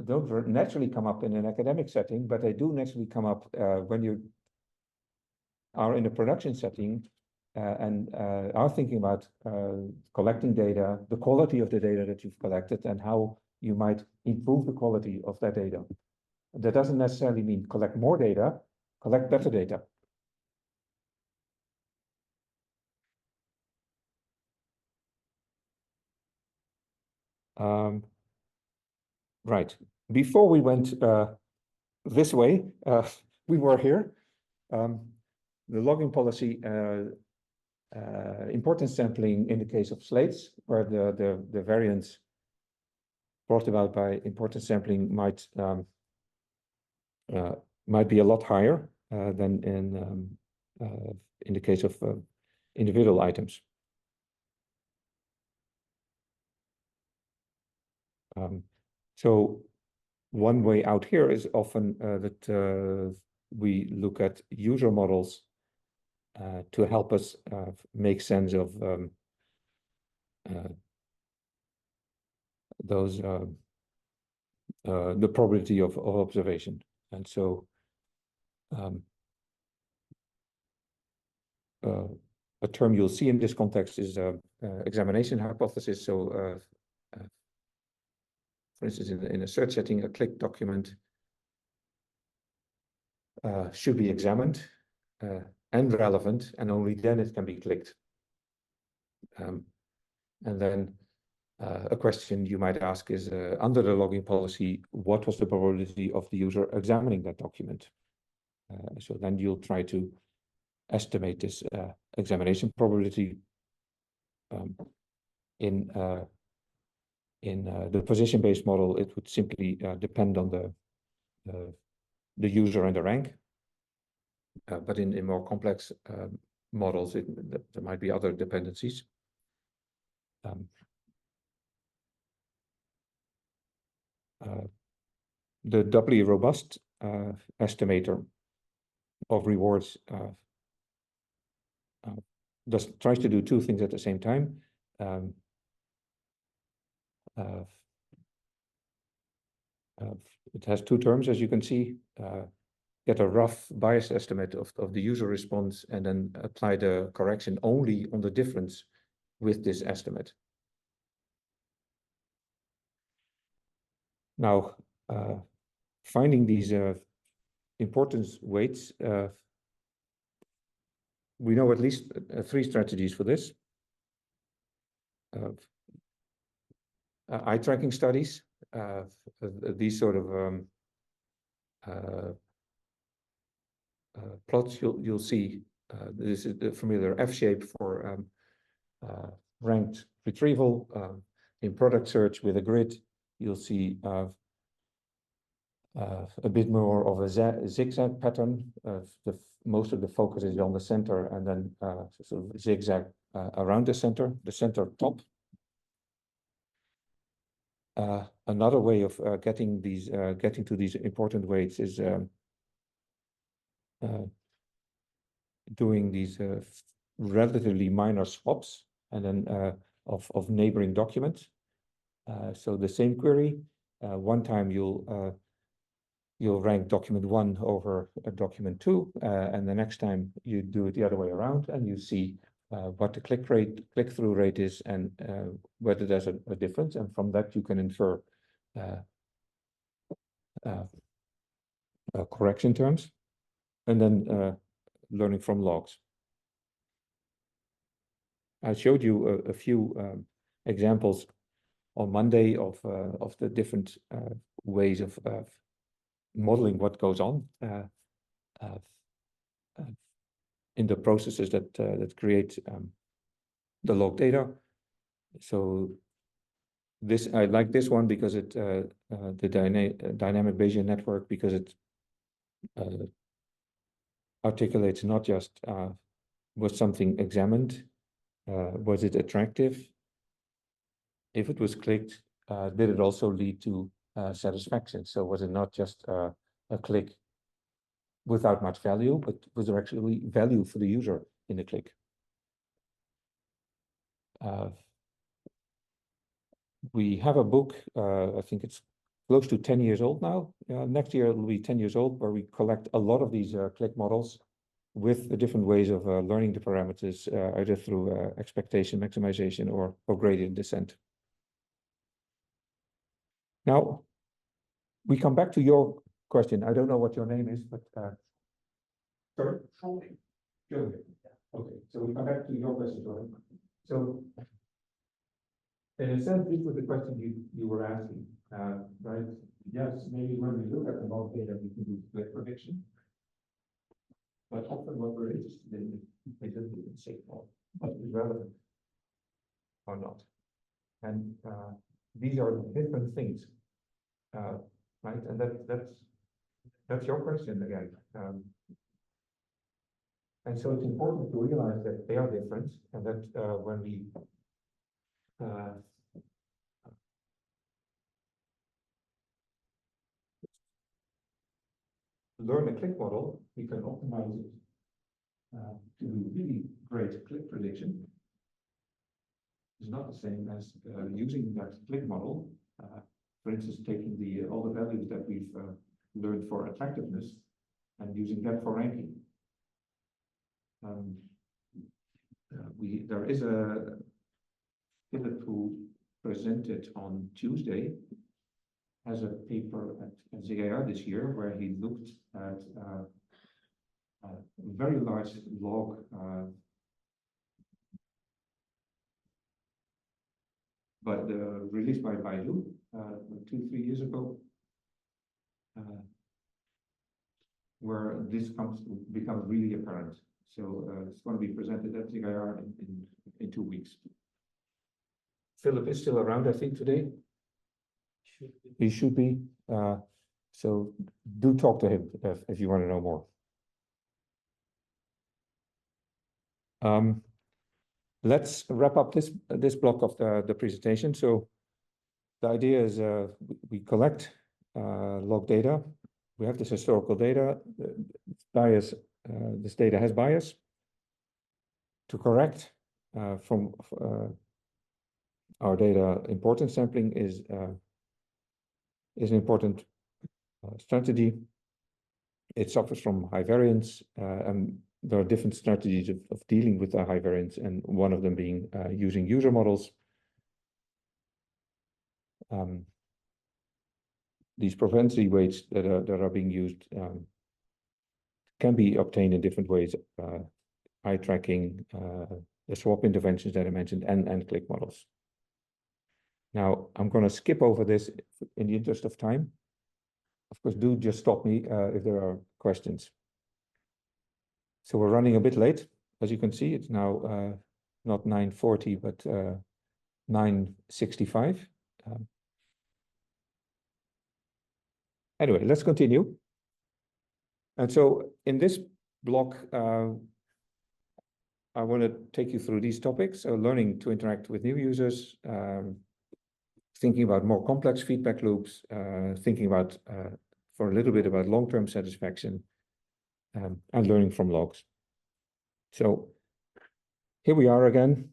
don't naturally come up in an academic setting, but they do naturally come up when you are in a production setting and are thinking about collecting data, the quality of the data that you've collected, and how you might improve the quality of that data. That doesn't necessarily mean collect more data, collect better data. Right. Before we went this way, we were here. The logging policy, importance sampling in the case of slates, where the variance brought about by importance sampling might be a lot higher than in the case of individual items. So one way out here is often that we look at user models to help us make sense of those the probability of observation. And so a term you'll see in this context is examination hypothesis. So for instance, in a search setting, a click document should be examined and relevant, and only then it can be clicked. And then a question you might ask is, under the logging policy, what was the probability of the user examining that document? So then you'll try to estimate this examination probability in the position-based model. It would simply depend on the user and the rank. But in more complex models, there might be other dependencies. The doubly robust estimator of rewards tries to do two things at the same time. It has two terms, as you can see. Get a rough bias estimate of the user response, and then apply the correction only on the difference with this estimate. Now, finding these importance weights, we know at least three strategies for this. Eye tracking studies, these sort of plots you'll see. This is the familiar F shape for ranked retrieval. In product search with a grid, you'll see a bit more of a zigzag pattern. Most of the focus is on the center, and then sort of zigzag around the center top. Another way of getting to these important weights is doing these relatively minor swaps, and then of neighboring documents. So the same query, one time you'll rank document 1 over document 2, and the next time you do it the other way around, and you see what the click-through rate is, and whether there's a difference, and from that you can infer correction terms, and then learning from logs. I showed you a few examples on Monday of the different ways of modeling what goes on in the processes that create the log data. So I like this one because it the dynamic Bayesian network, because it articulates not just was something examined, was it attractive? If it was clicked, did it also lead to satisfaction? So was it not just a click without much value, but was there actually value for the user in the click? We have a book, I think it's close to 10 years old now. Next year it'll be 10 years old, where we collect a lot of these click models with the different ways of learning the parameters, either through expectation maximization or gradient descent. Now, we come back to your question. I don't know what your name is, but sorry? Joey. Okay, so we come back to your question, Joey. So, in a sense, this was the question you were asking, right? Yes, maybe when we look at the log data, we can do split prediction. But often what we're interested in is the signal, what is relevant or not. And these are different things, right? And that's your question again. And so it's important to realize that they are different, and that when we learn a click model, we can optimize it to do really great click prediction. It's not the same as using that click model, for instance, taking all the values that we've learned for attractiveness and using that for ranking. There is a Philip who presented on Tuesday has a paper at ZIR this year where he looked at a very large log released by Baidu 2-3 years ago, where this becomes really apparent. So it's going to be presented at ZIR in 2 weeks. Philip is still around, I think, today. He should be. So do talk to him if you want to know more. Let's wrap up this block of the presentation. So the idea is we collect log data. We have this historical data. Bias. This data has bias. To correct from our data, importance sampling is an important strategy. It suffers from high variance, and there are different strategies of dealing with the high variance, and one of them being using user models. These propensity weights that are being used can be obtained in different ways: eye tracking, the swap interventions that I mentioned, and click models. Now, I'm going to skip over this in the interest of time. Of course, do just stop me if there are questions. So we're running a bit late. As you can see, it's now not 9:40, but 9:65. Anyway, let's continue. And so in this block, I want to take you through these topics. So learning to interact with new users, thinking about more complex feedback loops, thinking about, for a little bit, about long-term satisfaction, and learning from logs. So here we are again,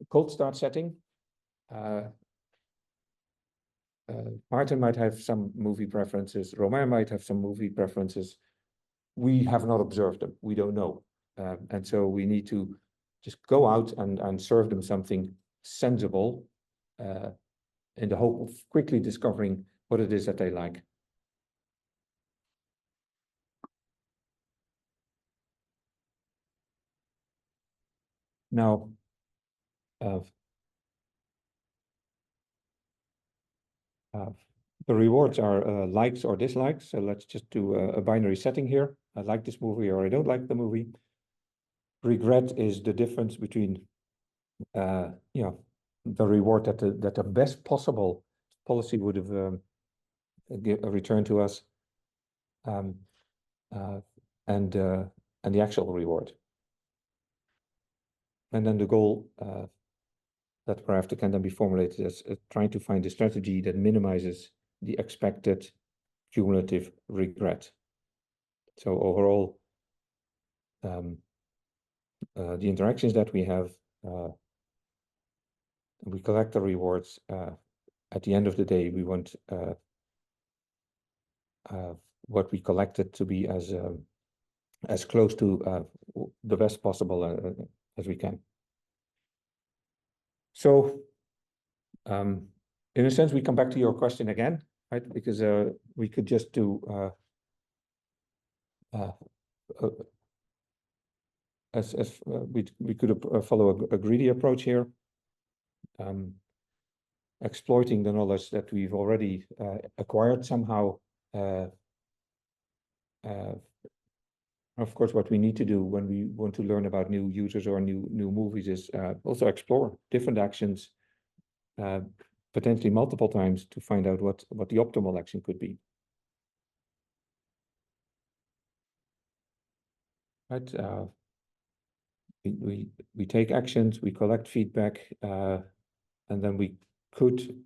cold start setting. Maarten might have some movie preferences. Romain might have some movie preferences. We have not observed them. We don't know. And so we need to just go out and serve them something sensible in the hope of quickly discovering what it is that they like. Now, the rewards are likes or dislikes. So let's just do a binary setting here. I like this movie or I don't like the movie. Regret is the difference between, the reward that the best possible policy would have returned to us, and the actual reward. And then the goal that graph can then be formulated as trying to find a strategy that minimizes the expected cumulative regret. So overall, the interactions that we have we collect the rewards. At the end of the day, we want what we collected to be as close to the best possible as we can. So, in a sense, we come back to your question again, right? Because we could just do we could follow a greedy approach here, exploiting the knowledge that we've already acquired somehow. Of course, what we need to do when we want to learn about new users or new movies is also explore different actions, potentially multiple times, to find out what the optimal action could be. Right? We take actions, we collect feedback, and then we could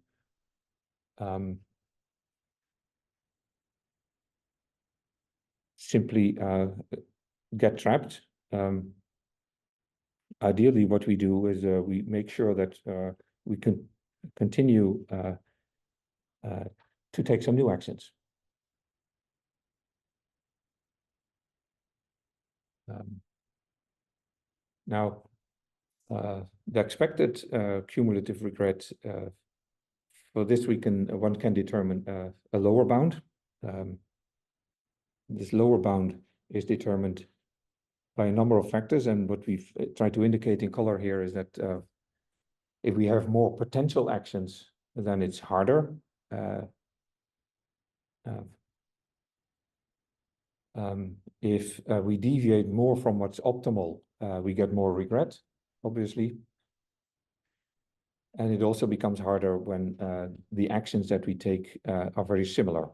simply get trapped. Ideally, what we do is we make sure that we can continue to take some new actions. Now, the expected cumulative regret, for this one can determine a lower bound. This lower bound is determined by a number of factors, and what we've tried to indicate in color here is that if we have more potential actions, then it's harder. If we deviate more from what's optimal, we get more regret, obviously. And it also becomes harder when the actions that we take are very similar.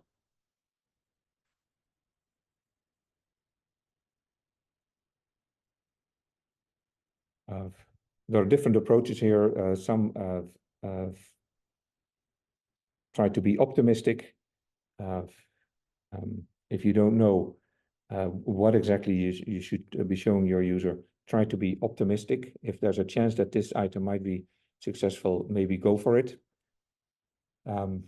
There are different approaches here. Some try to be optimistic. If you don't know what exactly you should be showing your user, try to be optimistic. If there's a chance that this item might be successful, maybe go for it. What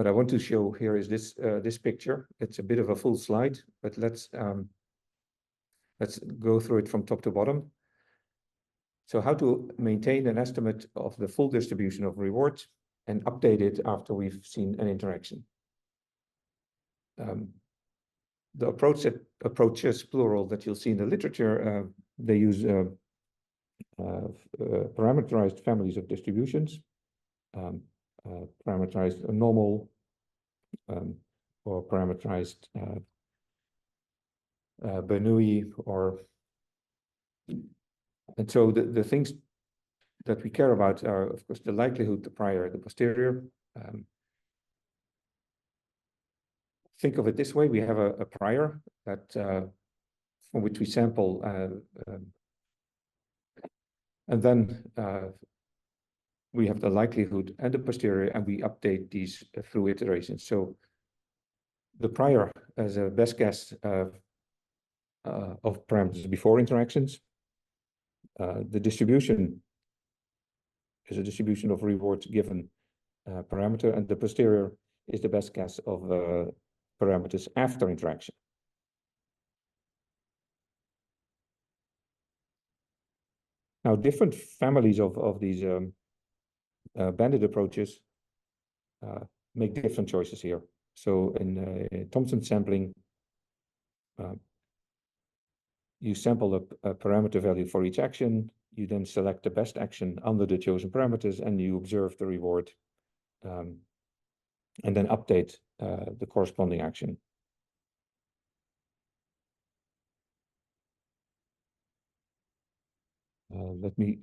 I want to show here is this picture. It's a bit of a full slide, but let's go through it from top to bottom. So how to maintain an estimate of the full distribution of rewards and update it after we've seen an interaction. The approaches, plural, that you'll see in the literature, they use parameterized families of distributions, parameterized normal, or parameterized Bernoulli, and so the things that we care about are, of course, the likelihood, the prior, the posterior. Think of it this way: we have a prior that from which we sample, and then we have the likelihood and the posterior, and we update these through iterations. So the prior as a best guess of parameters before interactions. The distribution is a distribution of rewards given parameter, and the posterior is the best guess of parameters after interaction. Now, different families of these banded approaches make different choices here. So in Thompson sampling, you sample a parameter value for each action. You then select the best action under the chosen parameters, and you observe the reward, and then update the corresponding action. Let me,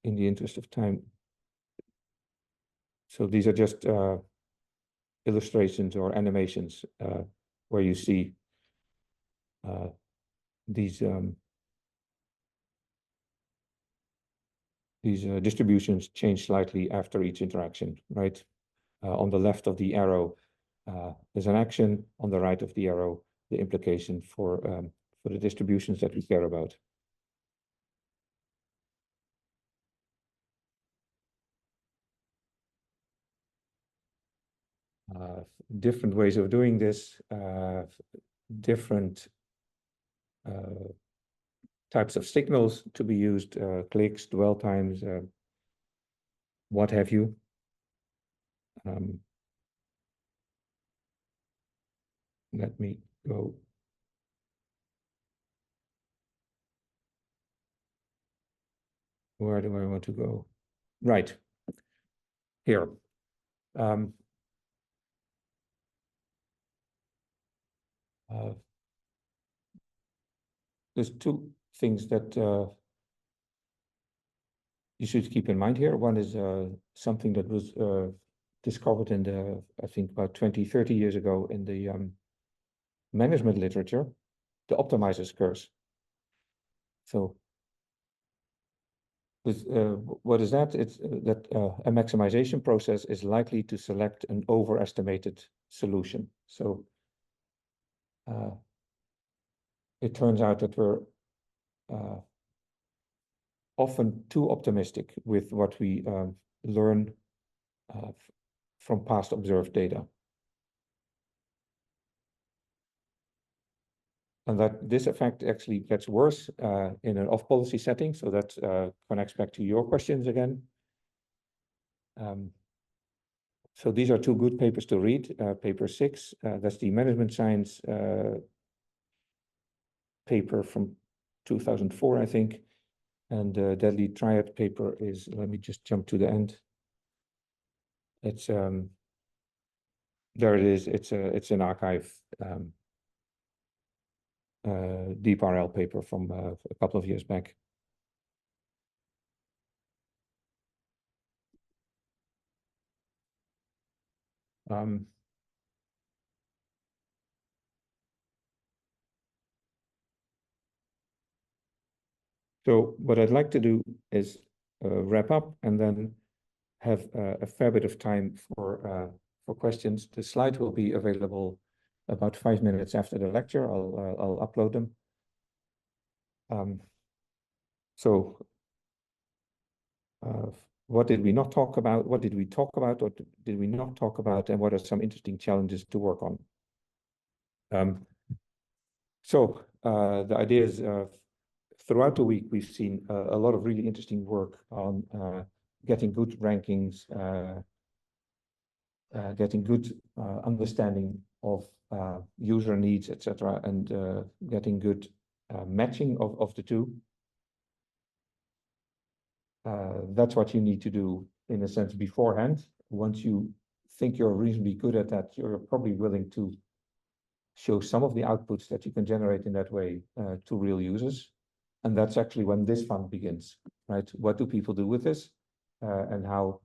in the interest of time, so these are just illustrations or animations where you see these distributions change slightly after each interaction, right? On the left of the arrow, there's an action. On the right of the arrow, the implication for the distributions that we care about. different ways of doing this, different types of signals to be used, clicks, dwell times, what have you. Let me go. Where do I want to go? Right. Here. There's two things that you should keep in mind here. One is something that was discovered in the, I think about 20, 30 years ago in the management literature, the optimizer's curse. So with, what is that? It's that a maximization process is likely to select an overestimated solution. So it turns out that we're often too optimistic with what we learn from past observed data. And that this effect actually gets worse in an off-policy setting. So that connects back to your questions again. So these are two good papers to read. Paper 6, that's the management science paper from 2004, I think. And the deadly triad paper is, let me just jump to the end. It's, there it is, it's an archive deep RL paper from a couple of years back. So what I'd like to do is wrap up and then have a fair bit of time for questions. The slides will be available about 5 minutes after the lecture. I'll upload them. What did we not talk about? What did we talk about? What did we not talk about? And what are some interesting challenges to work on? The idea is throughout the week, we've seen a lot of really interesting work on getting good rankings, getting good understanding of user needs, etc., and getting good matching of the two. That's what you need to do in a sense beforehand. Once you think you're reasonably good at that, you're probably willing to show some of the outputs that you can generate in that way to real users. And that's actually when this fun begins, right? What do people do with this? And how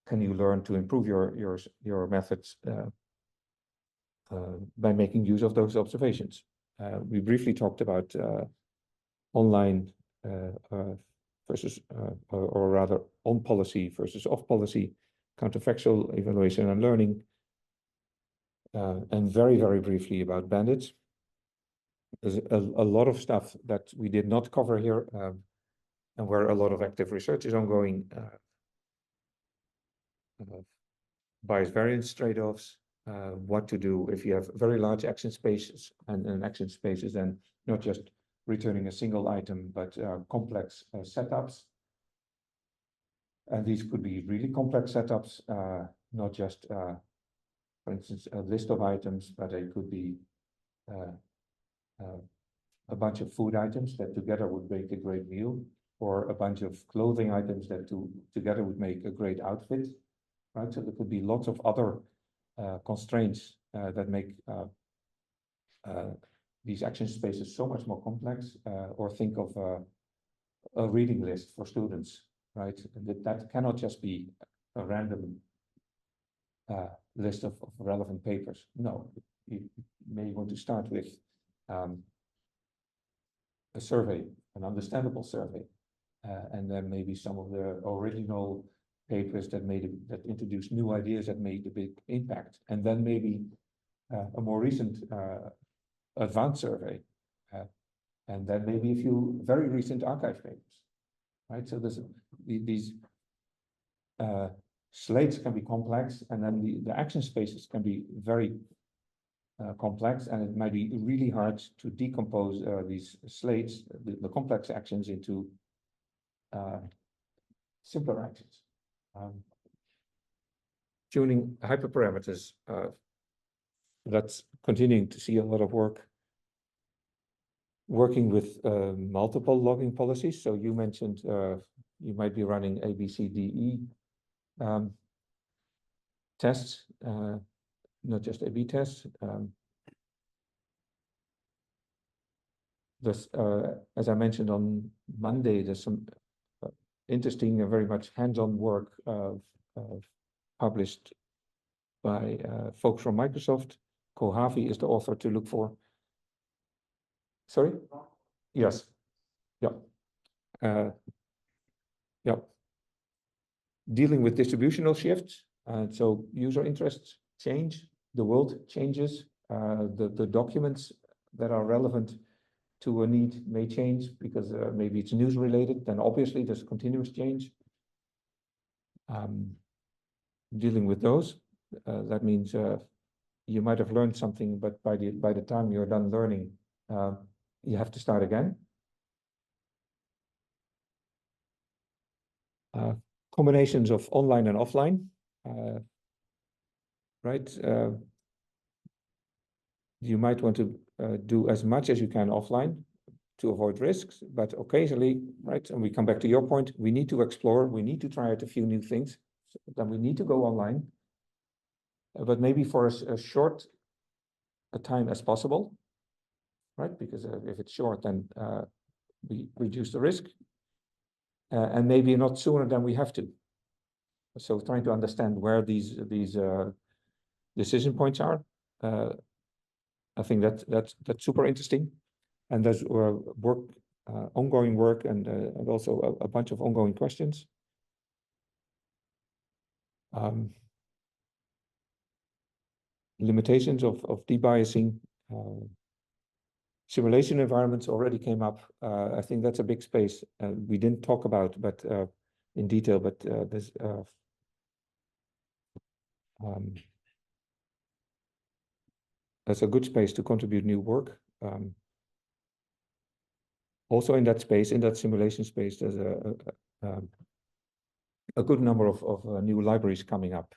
can you learn to improve your methods by making use of those observations? We briefly talked about online versus, or rather on policy versus off policy, counterfactual evaluation and learning, and very, very briefly about bandits. There's a lot of stuff that we did not cover here, and where a lot of active research is ongoing. Bias variance trade-offs, what to do if you have very large action spaces, and action spaces then not just returning a single item, but complex setups. And these could be really complex setups, not just, for instance, a list of items, but it could be a bunch of food items that together would make a great meal, or a bunch of clothing items that together would make a great outfit, right? So there could be lots of other constraints that make these action spaces so much more complex, or think of a reading list for students, right? That cannot just be a random list of relevant papers. No, you may want to start with a survey, an understandable survey, and then maybe some of the original papers that introduced new ideas that made a big impact, and then maybe a more recent advanced survey, and then maybe a few very recent archive papers, right? So there's these slates can be complex, and then the action spaces can be very complex, and it might be really hard to decompose these slates, the complex actions, into simpler actions. Tuning hyperparameters, that's continuing to see a lot of work. Working with multiple logging policies. So you mentioned you might be running A, B, C, D, E tests, not just A/B tests. As I mentioned on Monday, there's some interesting and very much hands-on work published by folks from Microsoft. Kohavi is the author to look for. Sorry? Yes. Yeah. Yeah. Dealing with distributional shifts. So user interests change, the world changes, the documents that are relevant to a need may change because maybe it's news related, then obviously there's continuous change. Dealing with those, that means you might have learned something, but by the time you're done learning, you have to start again. Combinations of online and offline, right? You might want to do as much as you can offline to avoid risks, but occasionally, right, and we come back to your point, we need to explore, we need to try out a few new things, so then we need to go online, but maybe for as short a time as possible, right? Because if it's short, then we reduce the risk, and maybe not sooner than we have to. So trying to understand where these decision points are, I think that's super interesting, and there's work, ongoing work, and also a bunch of ongoing questions. Limitations of debiasing. Simulation environments already came up. I think that's a big space we didn't talk about, but in detail. But there's that's a good space to contribute new work. Also in that space, in that simulation space, there's a good number of new libraries coming up.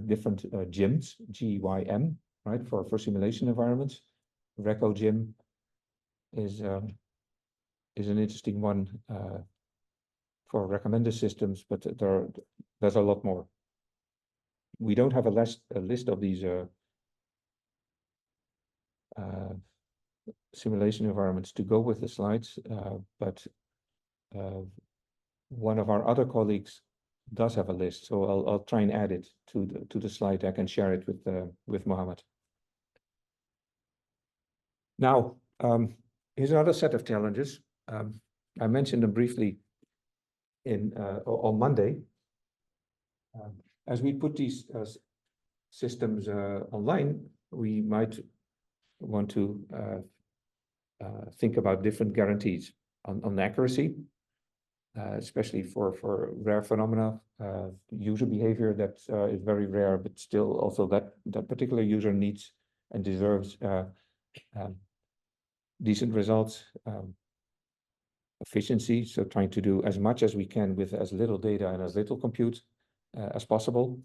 Different GYMs, GYM, right, for simulation environments. RecoGym is an interesting one for recommender systems, but there's a lot more. We don't have a list of these simulation environments to go with the slides, but one of our other colleagues does have a list, so I'll try and add it to the slide deck and share it with Mohammed. Now, here's another set of challenges. I mentioned them briefly on Monday. As we put these systems online, we might want to think about different guarantees on accuracy, especially for rare phenomena, user behavior that is very rare, but still also that particular user needs and deserves decent results. Efficiency, so trying to do as much as we can with as little data and as little compute as possible.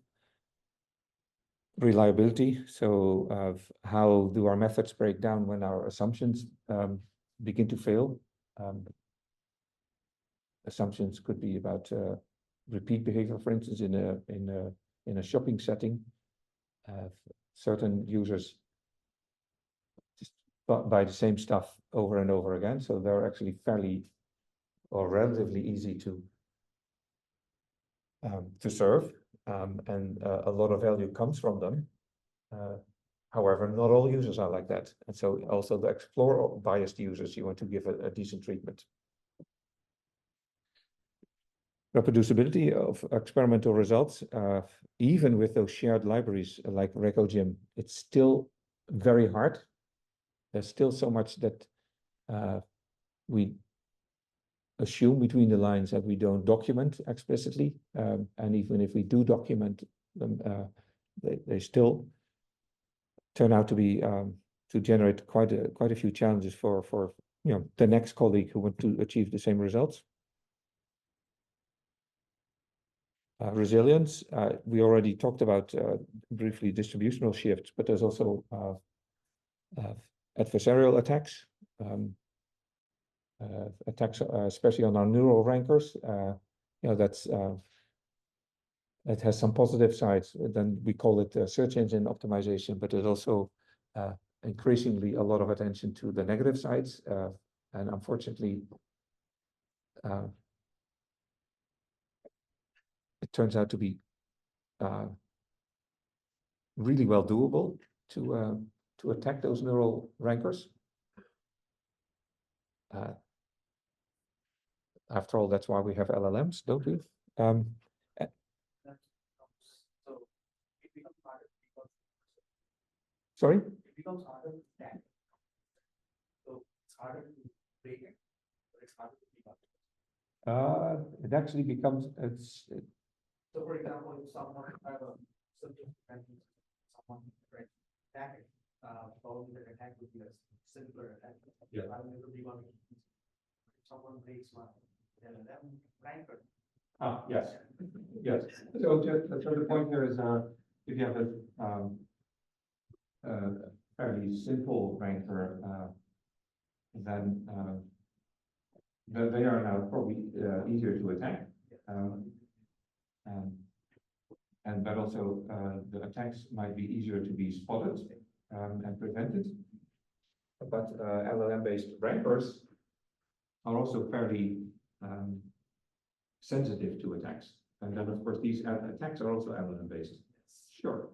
Reliability, so how do our methods break down when our assumptions begin to fail? Assumptions could be about repeat behavior, for instance, in a shopping setting. Certain users just buy the same stuff over and over again, so they're actually fairly or relatively easy to serve, and a lot of value comes from them. However, not all users are like that, and so also the explore biased users, you want to give a decent treatment. Reproducibility of experimental results, even with those shared libraries like RecoGym, it's still very hard. There's still so much that assume between the lines that we don't document explicitly, and even if we do document them, they still turn out to be to generate quite a few challenges for the next colleague who want to achieve the same results. Resilience, we already talked about briefly distributional shifts, but there's also adversarial attacks. Attacks, especially on our neural rankers, it has some positive sides. Then we call it search engine optimization, but there's also increasingly a lot of attention to the negative sides, and unfortunately, it turns out to be really well doable to attack those neural rankers. After all, that's why we have LLMs, don't we? So it becomes harder because Sorry? it becomes harder to stack. So it's harder to break it, but it's harder to keep up. It actually becomes So for example, if someone have a subject ranking, someone right attack it, probably the attack would be a simpler attack. Yeah. I will never be one. If someone breaks my LLM ranker. yes. Yes. So the point here is if you have a fairly simple ranker, then they are now probably easier to attack. But also the attacks might be easier to be spotted and prevented. But LLM-based rankers are also fairly sensitive to attacks. And then, of course, these attacks are also LLM-based. Sure.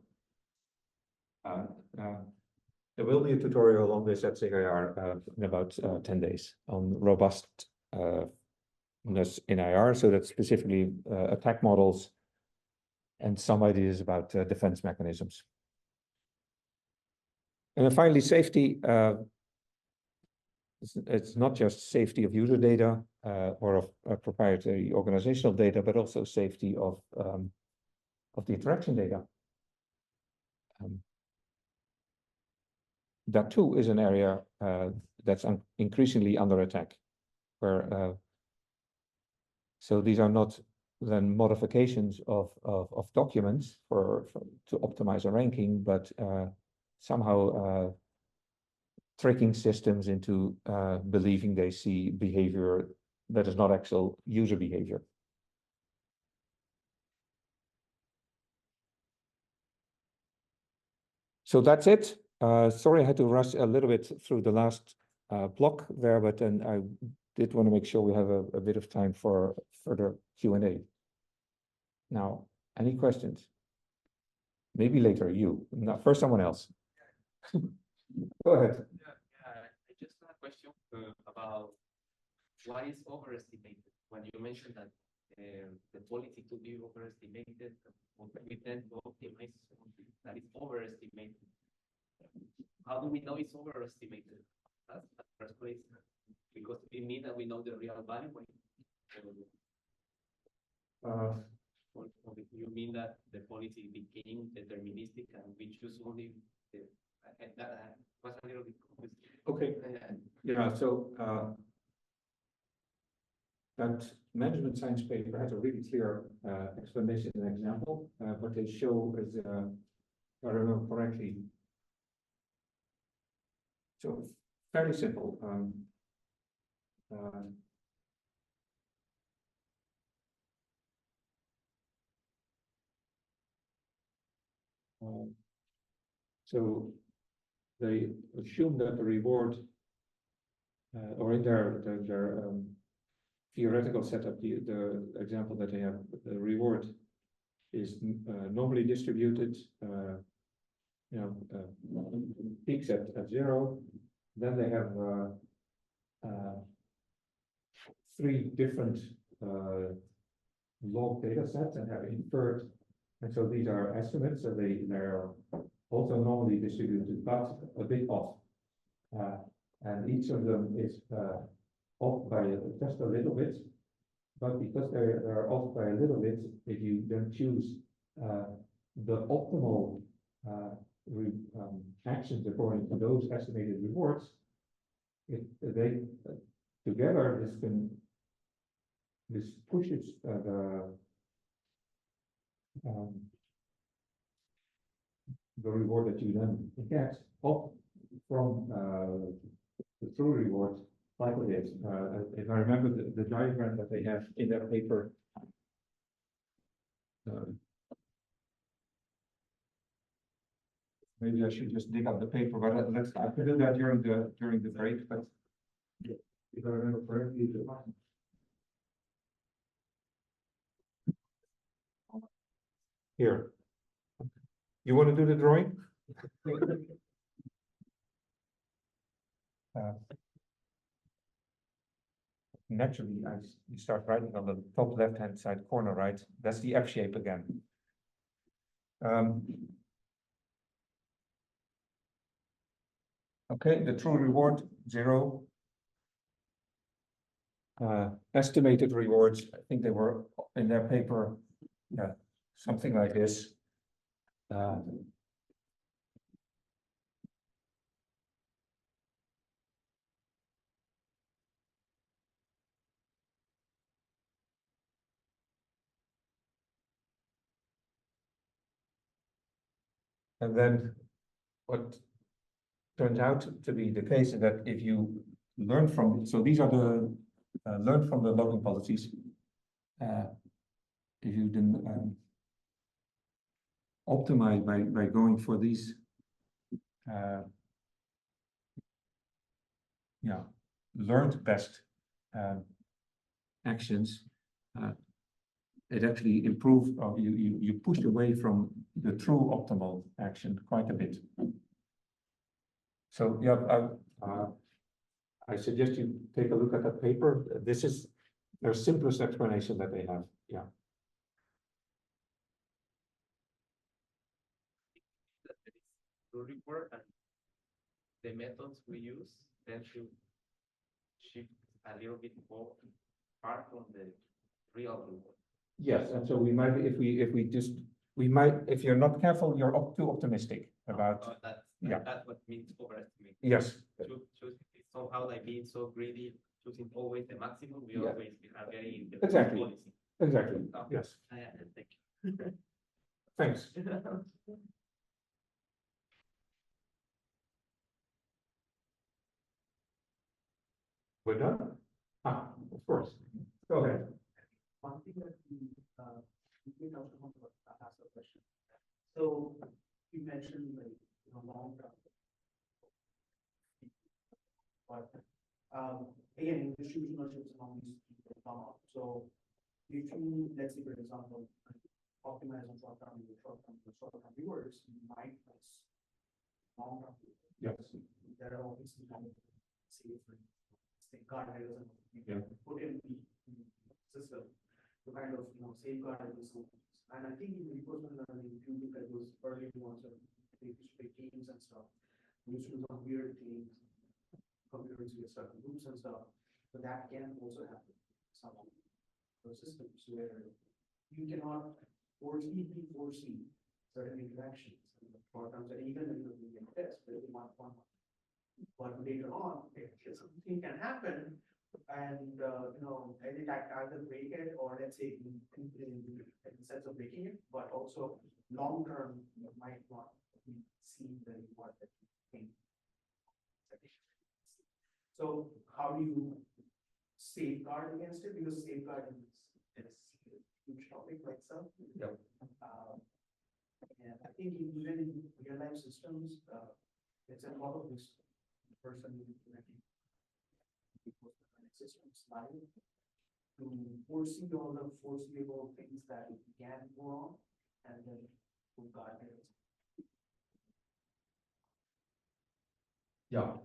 There will be a tutorial on this at ESSIR in about 10 days on robustness in IR. So that's specifically attack models and some ideas about defense mechanisms. And then finally, safety. It's not just safety of user data or of proprietary organizational data, but also safety of the interaction data. That too is an area that's increasingly under attack. So these are not then modifications of documents to optimize a ranking, but somehow tricking systems into believing they see behavior that is not actual user behavior. So that's it. Sorry, I had to rush a little bit through the last block there, but then I did want to make sure we have a bit of time for further Q&A. Now, any questions? Maybe later, you. Not first, someone else. Go ahead. I just had a question about what is overestimated. When you mentioned that the quality to be overestimated, we tend to optimize something that is overestimated. How do we know it's overestimated? That's the first place. Because it means that we know the real value. You mean that the quality became deterministic and we choose only that was a little bit confusing. Okay. Yeah. So that management science paper has a really clear explanation and example. What they show is, if I remember correctly, so fairly simple. So they assume that the reward, or in their theoretical setup, the example that they have, the reward is normally distributed, peaks at 0. Then they have 3 different log data sets and have inferred. And so these are estimates, so they're also normally distributed, but a bit off. And each of them is off by just a little bit. But because they're off by a little bit, if you then choose the optimal actions according to those estimated rewards, they together this pushes the reward that you then get up from the true reward like it is. If I remember the diagram that they have in their paper. Maybe I should just dig up the paper, but I can do that during the break. But if I remember correctly, here. You want to do the drawing? Naturally, you start writing on the top left-hand side corner, right? That's the F shape again. Okay, the true reward, 0. Estimated rewards, I think they were in their paper, yeah, something like this. And then what turns out to be the case is that if you learn from, so these are the learn from the loading policies. If you then optimize by going for these, yeah, learned best actions, it actually improves, or you push away from the true optimal action quite a bit. So yeah, I suggest you take a look at that paper. This is their simplest explanation that they have. Yeah. That there is true reward and the methods we use then should shift a little bit more far from the real reward. Yes, and so we might, if we might, if you're not careful, you're too optimistic about. That's what means overestimate. Yes. Choosing somehow like being so greedy, choosing always the maximum, we Yeah. always are getting the Exactly. policy. Exactly. Oh. Yes. Yeah, thank you. Thanks. We're done? Ah, of course. Go ahead. One thing that we also want to ask a question. So you mentioned like, long term. But again, distributional chips and all these people come up. So if you, let's say for example, optimize on short term viewers, you might miss long term. Yes. There are obviously kind of safe guardrails and you Yeah. can put in the system to kind of safeguard these systems. And I think in reinforcement learning, if you look at those early ones of games and stuff, we used to do some weird things, computers with certain groups and stuff. But that can also happen in some of those systems where you cannot foresee certain interactions and the programs that even in the test, but you want one. But later on, something can happen, and it either break it or let's say in the sense of breaking it, but also long term you might not see the reward that you think. So how do you safeguard against it? Because safeguarding is a huge topic by itself. Yep. And I think even in real life systems, it's a lot of this person implementing systems live to foresee all the foreseeable things that can go wrong and then put guardrails. Yeah.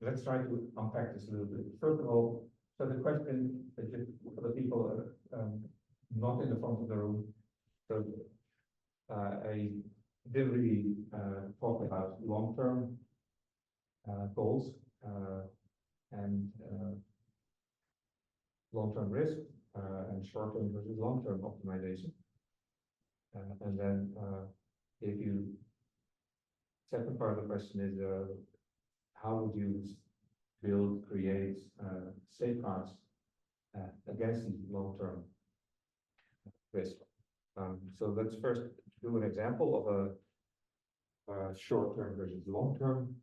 Let's try to unpack this a little bit. First of all, so the question for the people not in the front of the room. So I didn't really talk about long-term goals. and long-term risk and short-term versus long-term optimization. And then if you, second part of the question is how would you build, create safeguards against these long-term risks? So let's first do an example of a short-term versus long-term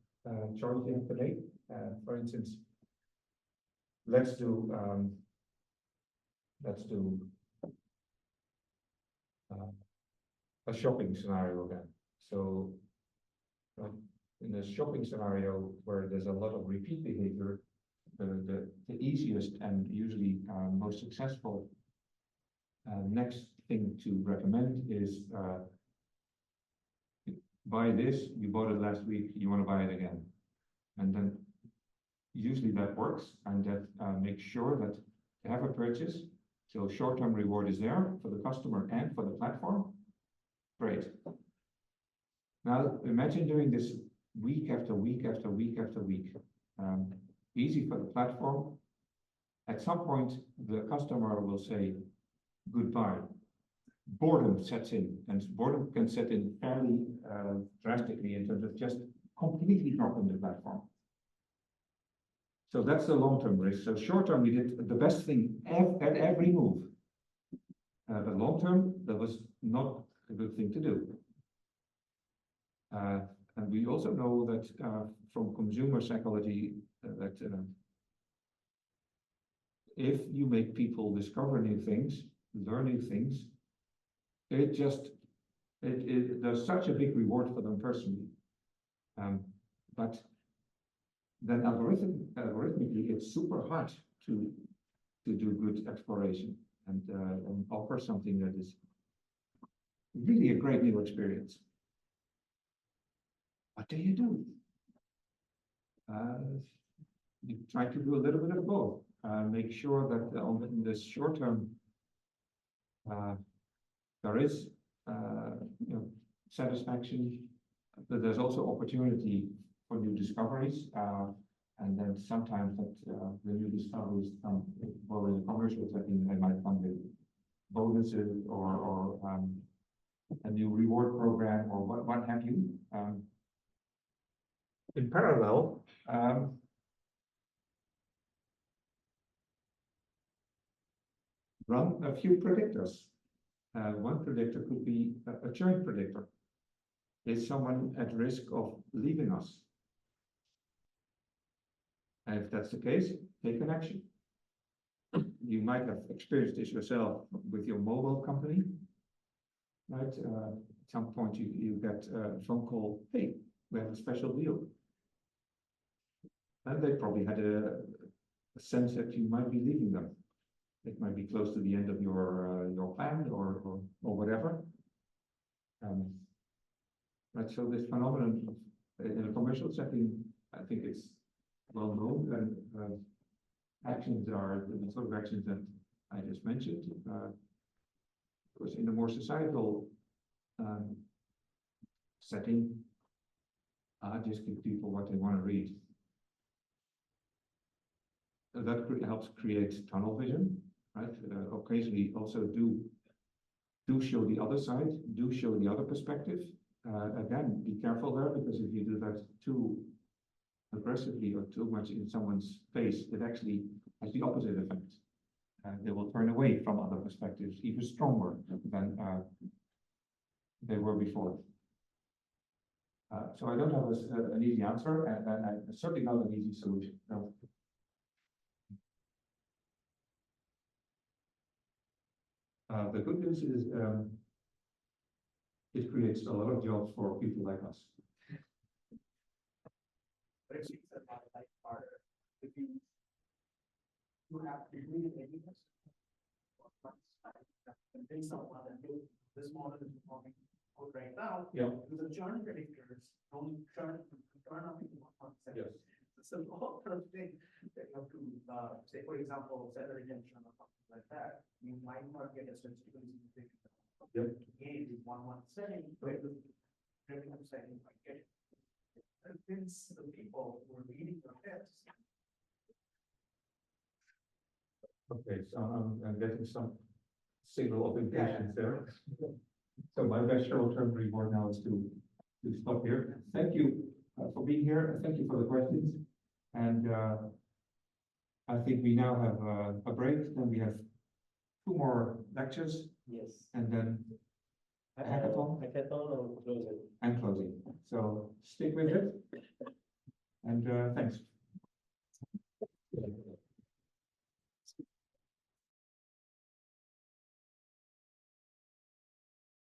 choice you have to make. For instance, let's do a shopping scenario again. So in a shopping scenario where there's a lot of repeat behavior, the easiest and usually most successful next thing to recommend is buy this, you bought it last week, you want to buy it again. And then usually that works, and that makes sure that they have a purchase. So short-term reward is there for the customer and for the platform. Great. Now imagine doing this week after week after week after week. Easy for the platform. At some point, the customer will say goodbye. Boredom sets in, and boredom can set in fairly drastically in terms of just completely dropping the platform. So that's the long-term risk. So short-term, we did the best thing at every move. But long-term, that was not a good thing to do. And we also know that from consumer psychology that if you make people discover new things, learn new things, there's such a big reward for them personally. But then algorithmically, it's super hard to do good exploration and offer something that is really a great new experience. What do? You try to do a little bit of both. Make sure that in the short term there is satisfaction, but there's also opportunity for new discoveries, and then sometimes that the new discoveries come, well, in a commercial setting, they might come with bonuses or a new reward program or what have you. In parallel, run a few predictors. One predictor could be a churn predictor. Is someone at risk of leaving us? And if that's the case, take an action. You might have experienced this yourself with your mobile company, right? At some point you get a phone call, hey, we have a special deal. And they probably had a sense that you might be leaving them. It might be close to the end of your plan or whatever. Right, so this phenomenon in a commercial setting, I think it's well known, and actions are the sort of actions that I just mentioned. Of course, in a more societal setting, just give people what they want to read. So that helps create tunnel vision, right? Occasionally also do show the other side, do show the other perspective. Again, be careful there, because if you do that too aggressively or too much in someone's face, it actually has the opposite effect. They will turn away from other perspectives even stronger than they were before. So I don't have an easy answer, and certainly not an easy solution. No. The good news is it creates a lot of jobs for people like us. But it seems that like harder if you have to really readiness and based on this model is performing good right now. Yeah. The churn predictors don't churn on people 1 Yes. It's a lot of things that you have to say, for example, seller retention or something like that. You might not get a statistically significant gain with one setting, but the revenue setting might get it. Convince the people who are reading your tests Okay, so I'm getting some signal of impatience there. So my best short-term reward now is to stop here. Thank you for being here, and thank you for the questions. And I think we now have a break, then we have 2 more lectures, Yes. and then a hackathon Hackathon or closing. and closing. So stick with it.